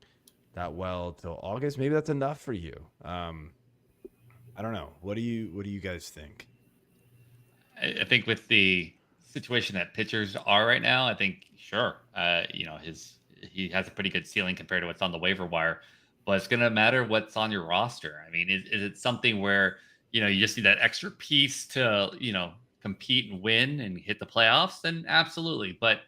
that well till August. Maybe that's enough for you. I don't know. What do you guys think? I think with the situation that pitchers are right now, I think sure. He has a pretty good ceiling compared to what's on the waiver wire, but it's gonna matter what's on your roster. I mean, is it something where you just need that extra piece to compete and win and hit the playoffs? Then absolutely, but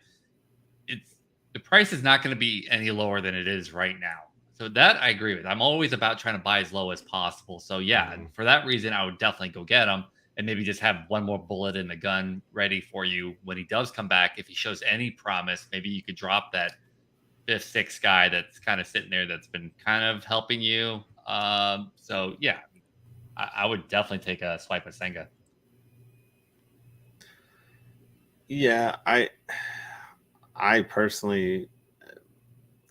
the price is not going to be any lower than it is right now. So that I agree with. I'm always about trying to buy as low as possible. So yeah, and for that reason, I would definitely go get him and maybe just have one more bullet in the gun ready for you when he does come back. If he shows any promise, maybe you could drop that 5th, 6th guy that's kind of sitting there that's been kind of helping you. So yeah, I would definitely take a swipe at Senga. Yeah, I personally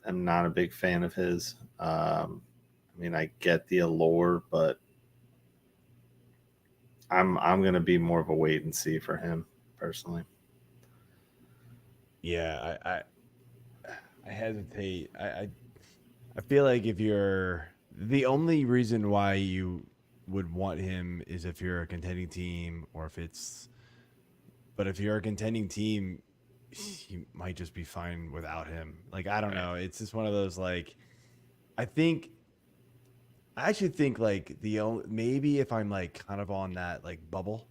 am not a big fan of his. I mean, I get the allure, but I'm going to be more of a wait and see for him personally. Yeah, I hesitate. I feel like if you're the only reason why you would want him is if you're a contending team but if you're a contending team, you might just be fine without him. Like, I don't know. It's just one of those, like, I actually think like maybe if I'm like kind of on that like bubble,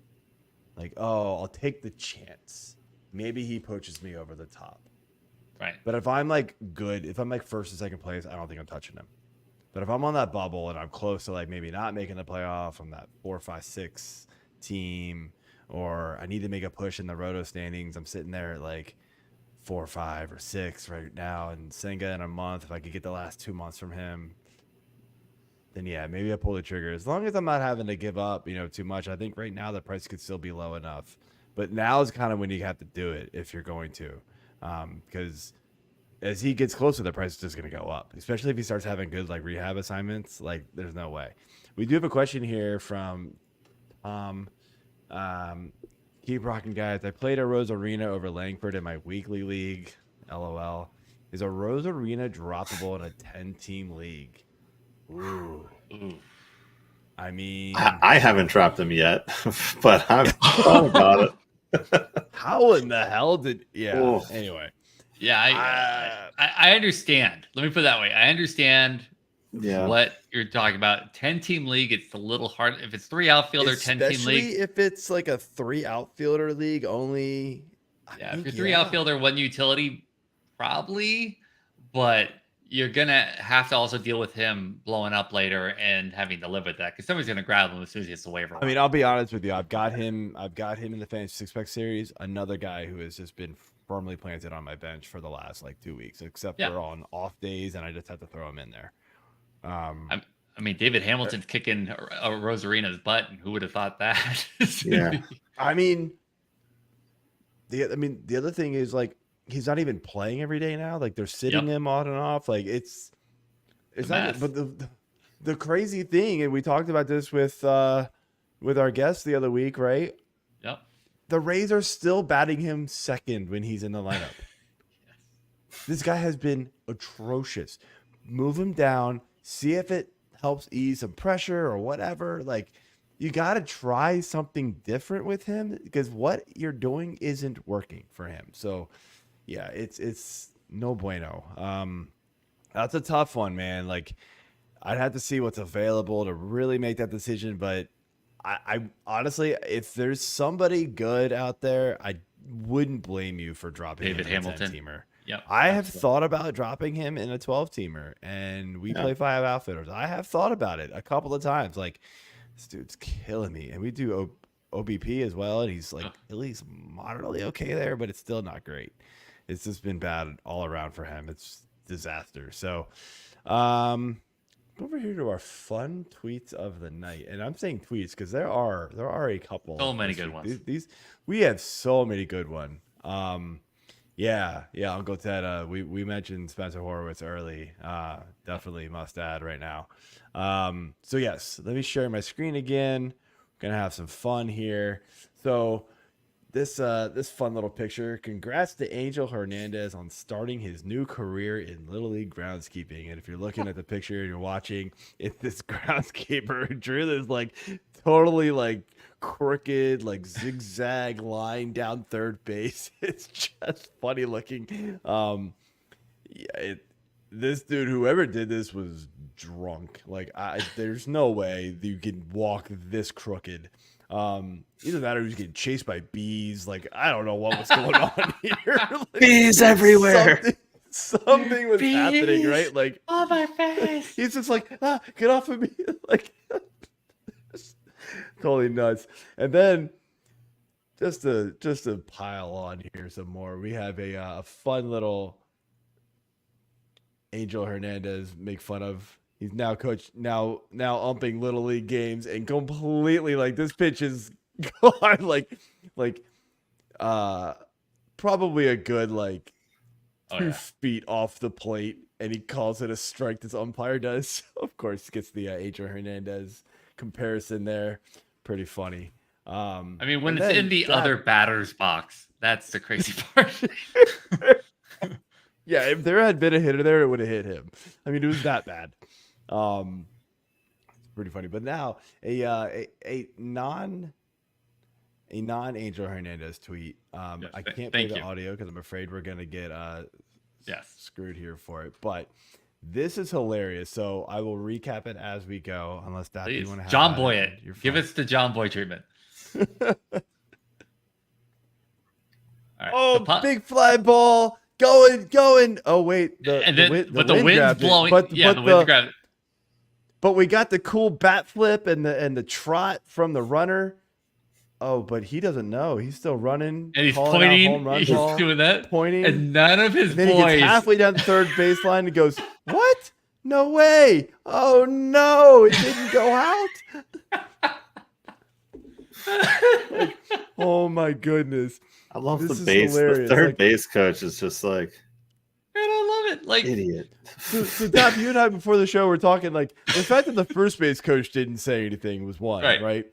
like, oh, I'll take the chance. Maybe he poaches me over the top. Right. But if I'm like good, if I'm like first or second place, I don't think I'm touching him. But if I'm on that bubble and I'm close to like maybe not making the playoff, I'm that 4, 5, 6 team, or I need to make a push in the roto standings, I'm sitting there at like 4, 5, or 6 right now, and Senga in a month, if I could get the last 2 months from him, then yeah, maybe I pull the trigger. As long as I'm not having to give up, too much. I think right now the price could still be low enough. But now is kind of when you have to do it if you're going to. Because as he gets closer, the price is just going to go up, especially if he starts having good like rehab assignments. Like, there's no way. We do have a question here from Tom. Keep rocking, guys. I played a Rosarina over Langford in my weekly league. LOL. Is a Rosarina droppable in a 10-team league? Ooh. I mean, I haven't dropped him yet, but I've thought about it. how in the hell did? Yeah. Oh. Anyway. Yeah, I understand. Let me put it that way. I understand what you're talking about. 10-team league, it's a little hard. If it's 3 outfielder, 10-team league. Especially if it's like a 3 outfielder league only. Yeah, if you're 3 outfielder, 1 utility, probably. But you're going to have to also deal with him blowing up later and having to live with that because somebody's going to grab him as soon as he hits the waiver. I mean, I'll be honest with you. I've got him in the fantasy six-pack series. Another guy who has just been firmly planted on my bench for the last like 2 weeks, except for on off days, and I just have to throw him in there. I mean, David Hamilton's kicking a Rosarina's butt, and who would have thought that? Yeah. I mean, the other thing is like he's not even playing every day now. Like they're sitting him on and off. Like it's not. But the crazy thing, and we talked about this with our guest the other week, right? Yep. The Rays are still batting him second when he's in the lineup. This guy has been atrocious. Move him down. See if it helps ease some pressure or whatever. Like, you got to try something different with him because what you're doing isn't working for him. So, yeah, it's no bueno. That's a tough one, man. Like, I'd have to see what's available to really make that decision. But I honestly, if there's somebody good out there, I wouldn't blame you for dropping David Hamilton. 10-teamer. Yep, I have thought about dropping him in a 12-teamer, and we play 5 outfitters. I have thought about it a couple of times. Like, this dude's killing me, and we do OBP as well, and he's like at least moderately okay there, but it's still not great. It's just been bad all around for him. It's disaster. So, over here to our fun tweets of the night, and I'm saying tweets because there are a couple. So many good ones. These we have so many good ones. Yeah, Uncle Ted. We mentioned Spencer Horwitz early. Definitely must add right now. So yes, let me share my screen again. We're gonna have some fun here. So this fun little picture. Congrats to Angel Hernandez on starting his new career in Little League groundskeeping. And if you're looking at the picture and you're watching, it's this groundskeeper who drew this like totally like crooked like zigzag line down third base. It's just funny looking. This dude, whoever did this, was drunk. Like there's no way that you can walk this crooked. Either that or he was getting chased by bees. Like I don't know what was going on here. Like, bees everywhere. Something was happening, right? Like on my face. He's just like, get off of me. Like totally nuts. And then just to pile on here some more, we have a fun little Angel Hernandez make fun of. He's now now umping Little League games and completely like this pitch is gone like probably a good like 2 feet off the plate, and he calls it a strike. This umpire does. Of course, gets the Angel Hernandez comparison there. Pretty funny. I mean, when it's in the other batter's box, that's the crazy part. Yeah, if there had been a hitter there, it would have hit him. I mean, it was that bad. It's pretty funny. But now a non-Angel Hernandez tweet. I can't play the audio because I'm afraid we're gonna get screwed here for it. But this is hilarious. So I will recap it as we go, unless that you want to have John Boy it. Give us the John Boy treatment. All right, big fly ball. Going. Oh wait, the wind's blowing. The wind's grabbing. But we got the cool bat flip and the trot from the runner. Oh, but he doesn't know. He's still running. And he's pointing. Home run he's ball, doing that. Pointing. And none of his boys. Then he gets halfway down the third baseline and goes, "What? No way! Oh no! It didn't go out." Like, oh my goodness. I love the base. The third base coach is just like, and I love it. Like idiot. So Dap, you and I before the show were talking like the fact that the first base coach didn't say anything was one, right?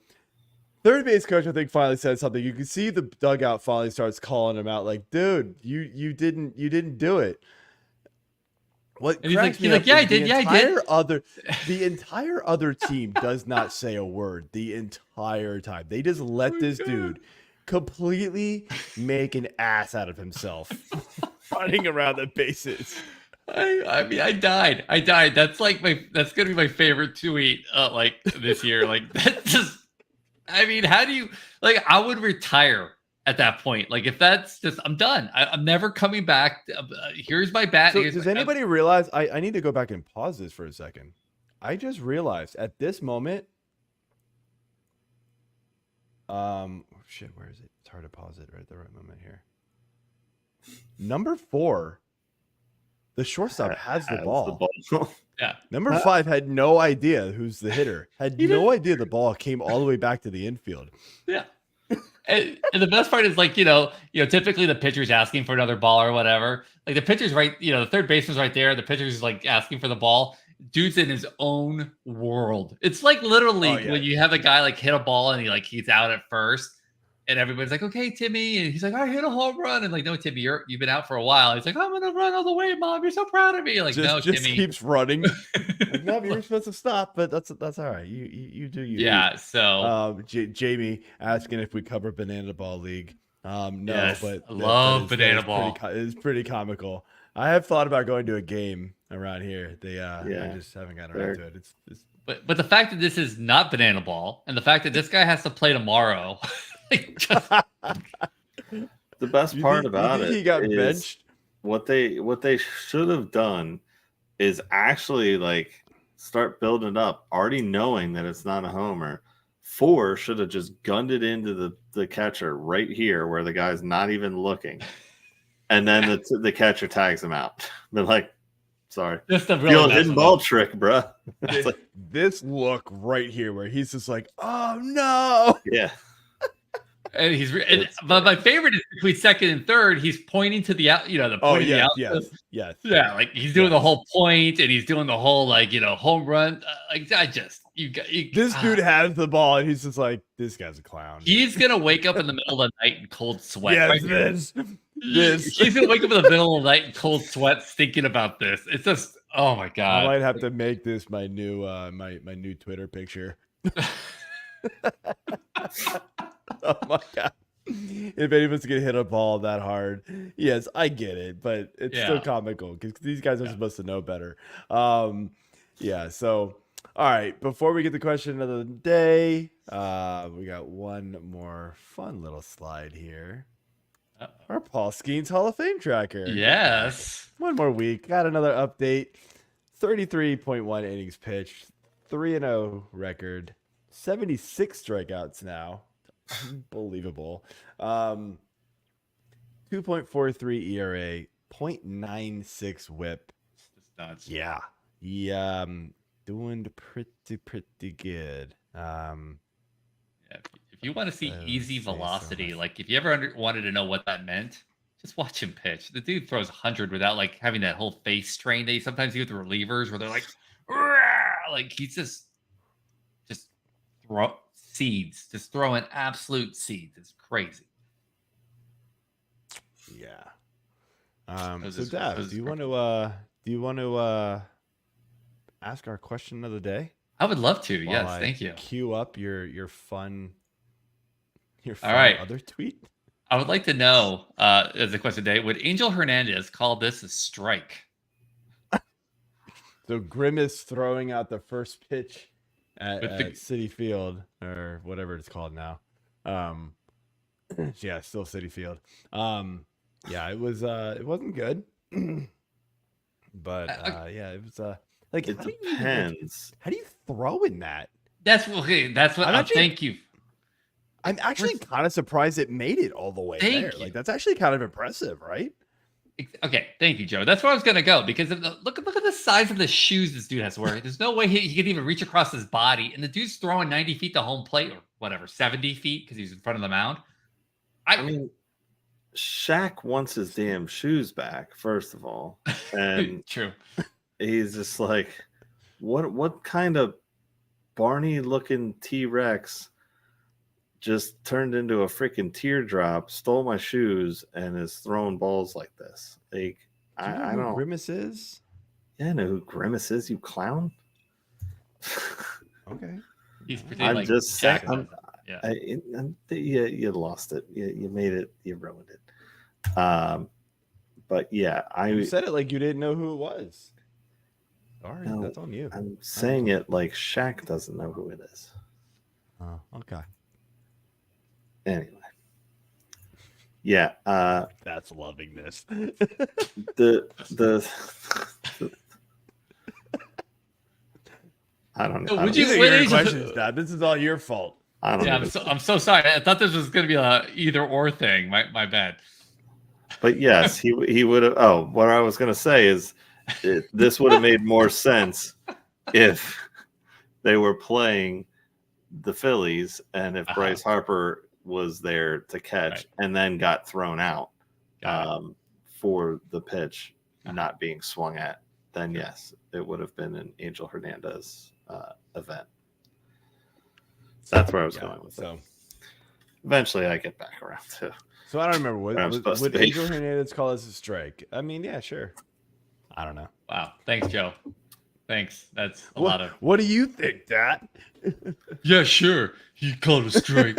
Third base coach, I think, finally said something. You can see the dugout finally starts calling him out, like, "Dude, you didn't do it." What And cracks he's me like, up yeah, I is did. Yeah, I did. The entire other team does not say a word the entire time. They just let this dude completely make an ass out of himself running around the bases. I mean, I died. That's gonna be my favorite tweet like this year. Like that just, I mean, how do you, like, I would retire at that point. Like if that's just, I'm done. I'm never coming back. Here's my bat. So does anybody realize, I need to go back and pause this for a second. I just realized at this moment, shit, where is it? It's hard to pause it right at the right moment here. Number 4, the shortstop has the ball. Yeah. Number 5 had no idea who's the hitter. Had no idea the ball came all the way back to the infield. Yeah. And the best part is, like, typically the pitcher's asking for another ball or whatever. Like the pitcher's right, the third baseman's right there. The pitcher's like asking for the ball. Dude's in his own world. It's like literally when you have a guy like hit a ball and he's out at first. And everybody's like, okay, Timmy. And he's like, I hit a home run. And like, no, Timmy, you've been out for a while. He's like, I'm going to run all the way, Mom. You're so proud of me. Like, no, just Timmy. keeps running. Like, no, you're supposed to stop, but that's all right. You do you. Yeah, so. Jamie asking if we cover Banana Ball League. No, yes, but I love Banana Ball. It's pretty comical. I have thought about going to a game around here. I just haven't gotten around to it. It's But the fact that this is not Banana Ball and the fact that this guy has to play tomorrow. The best part about it, he got benched. What they should have done is actually like start building up, already knowing that it's not a homer. 4 should have just gunned it into the catcher right here where the guy's not even looking, and then the catcher tags him out. They're like, sorry, just a real hidden ball trick, bro. This look right here where he's just like, oh no, yeah. And but my favorite is between second and third. He's pointing to the out, the point. Yes. Yeah, like he's doing the whole point, and he's doing the whole home run. This dude has the ball, and he's just like, this guy's a clown. He's gonna wake up in the middle of the night in cold sweat. Yes, right this. He's gonna wake up in the middle of the night in cold sweat, thinking about this. It's just, oh my god. I might have to make this my new my new Twitter picture. Oh my god. If anyone's gonna hit a ball that hard, yes, I get it, but it's still comical because these guys are supposed to know better. So all right, before we get the question of the day, we got one more fun little slide here. Our Paul Skenes Hall of Fame tracker. Yes. One more week. Got another update. 33.1 innings pitched, 3-0 record, 76 strikeouts now. Unbelievable. 2.43 ERA, 0.96 whip. Nuts. Yeah. Doing pretty good. If you want to see easy velocity, like if you ever wanted to know what that meant, just watch him pitch. The dude throws 100 without like having that whole face strain that you sometimes do with the relievers where they're like he's just throw seeds, just throwing absolute seeds. It's crazy. Yeah. So Dab, do you want to ask our question of the day? I would love to. Yes, thank you. Cue up your fun all right. other tweet. I would like to know, as a question today, would Angel Hernandez call this a strike? So Grimace throwing out the first pitch at Citi Field or whatever it's called now. Still Citi Field. It wasn't good. But it was like it depends. How do you throw in that? That's what thank you. I'm actually kind of surprised it made it all the way there. Like that's actually kind of impressive, right? Okay, thank you, Joe. That's where I was gonna go because look at the size of the shoes this dude has to wear. There's no way he could even reach across his body, and the dude's throwing 90 feet to home plate or whatever, 70 feet because he's in front of the mound. I mean, Shaq wants his damn shoes back, first of all, and true. He's just like, what kind of Barney-looking T-Rex just turned into a freaking teardrop, stole my shoes, and is throwing balls like this? Like, I don't. Grimace is? Yeah, I know who Grimace is, you clown. Okay. He's pretty I'm like just saying. Jack. Yeah. You lost it. You made it. You ruined it. But yeah, You said it like you didn't know who it was. Sorry, No, that's on you. I'm saying it like Shaq doesn't know who it is. Oh, okay. Anyway. Yeah. That's loving this. The I don't know. Would These you- are what your age- questions, Dad. This is all your fault. I don't Yeah, know. I'm so sorry. I thought this was going to be a either or thing. My bad. But yes, he would have. Oh, what I was going to say is this would have made more sense if they were playing the Phillies and if Bryce Harper was there to catch and then got thrown out for the pitch not being swung at. Then yes, it would have been an Angel Hernandez event. That's where I was going with it. Eventually, I get back around to. So I don't remember. Would be. Angel Hernandez call this a strike? I mean, yeah, sure. I don't know. Wow. Thanks, Joe. Thanks. That's a lot of. What do you think, Dad? Yeah, sure. He called a strike.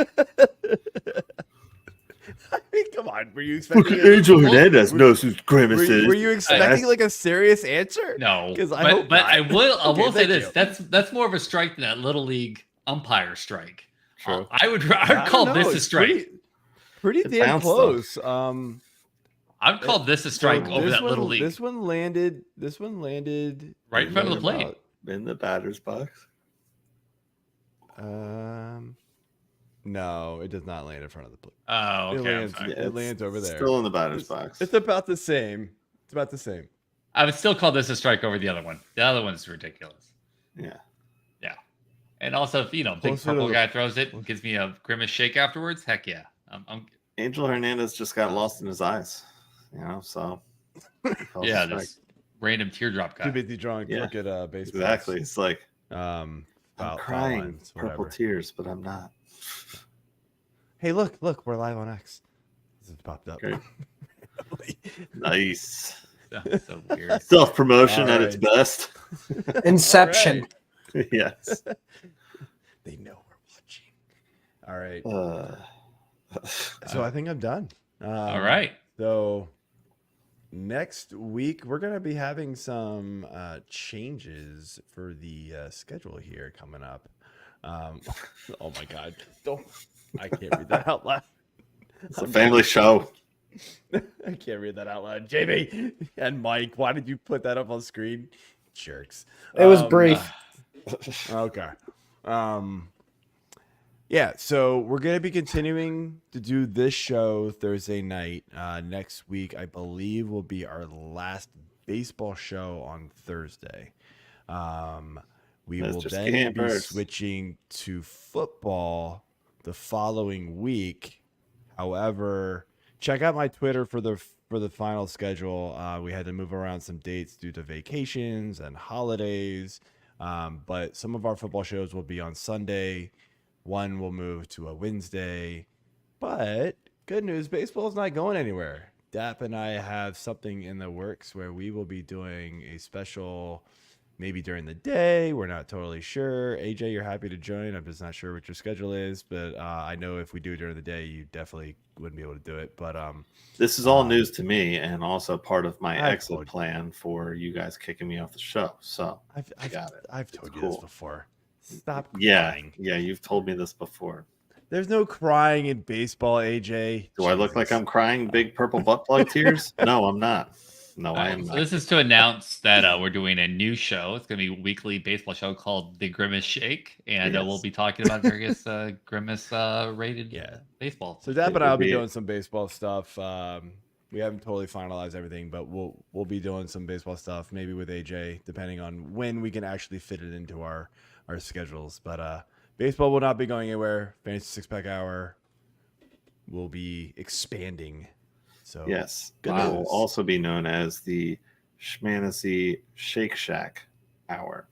I mean, come on. Were you expecting Angel Hernandez knows who Grimace is. Were you expecting like a serious answer? No, because but I will. I will say thank this. you. That's more of a strike than that little league umpire strike. True. I would call this a strike. Pretty It damn bounced, close. I would call this a strike So over this that one- little league. This one landed Right in front of the plate. In the batter's box. No, it does not land in front of the plate. Oh, okay. I'm sorry. It lands over there. Still in the batter's box. It's about the same. It's about the same. I would still call this a strike over the other one. The other one's ridiculous. Yeah. Yeah. And also, if big Closer to purple the- guy throws it, gives me a grimace shake afterwards. Heck yeah. Angel Hernandez just got lost in his eyes. So. Yeah, this random teardrop guy. Too busy drawing. Yeah. Look at baseball. Exactly. It's like I'm I'm crying purple tears, but I'm not. Hey, look! We're live on X. This has popped up. Great. Nice. So weird. Self promotion All at its right. best. Inception. Yes. They know we're watching. All right. Uh, So I think I'm done. All right. So next week we're gonna be having some changes for the schedule here coming up. Oh my God! I can't read that out loud. it's a family show. I can't read that out loud. JB and Mike, why did you put that up on screen? Jerks. It was brief. Okay. Yeah, so we're going to be continuing to do this show Thursday night. Next week, I believe, will be our last baseball show on Thursday. We will Mr. then be Scampers. switching to football the following week. However, check out my Twitter for the final schedule. We had to move around some dates due to vacations and holidays. But some of our football shows will be on Sunday. One will move to a Wednesday. But good news, baseball is not going anywhere. Dap and I have something in the works where we will be doing a special maybe during the day. We're not totally sure. AJ, you're happy to join. I'm just not sure what your schedule is, but I know if we do it during the day, you definitely wouldn't be able to do it. But This is all news to me and also part of my I've exit told you. plan for you guys kicking me off the show. So got it. I've told It's you this cool. before. Stop Yeah, crying. yeah, you've told me this before. There's no crying in baseball, AJ. Do I look like Jesus. I'm crying big purple butt plug tears? No, I'm not. No, I am So not. this is to announce that we're doing a new show. It's going to be a weekly baseball show called The Grimace Shake, and Yes. we'll be talking about various Grimace rated baseball. So Dap and It I will would be be- doing some baseball stuff. We haven't totally finalized everything, but we'll be doing some baseball stuff, maybe with AJ, depending on when we can actually fit it into our schedules. But baseball will not be going anywhere. Fantasy Six Pack Hour will be expanding. So Yes, Good I will news. also be known as the Schmanessy Shake Shack Hour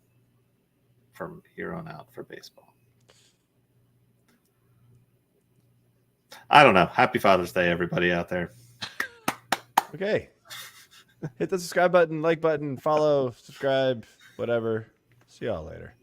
from here on out for baseball. I don't know. Happy Father's Day, everybody out there. Okay. Hit the subscribe button, like button, follow, subscribe, whatever. See y'all later.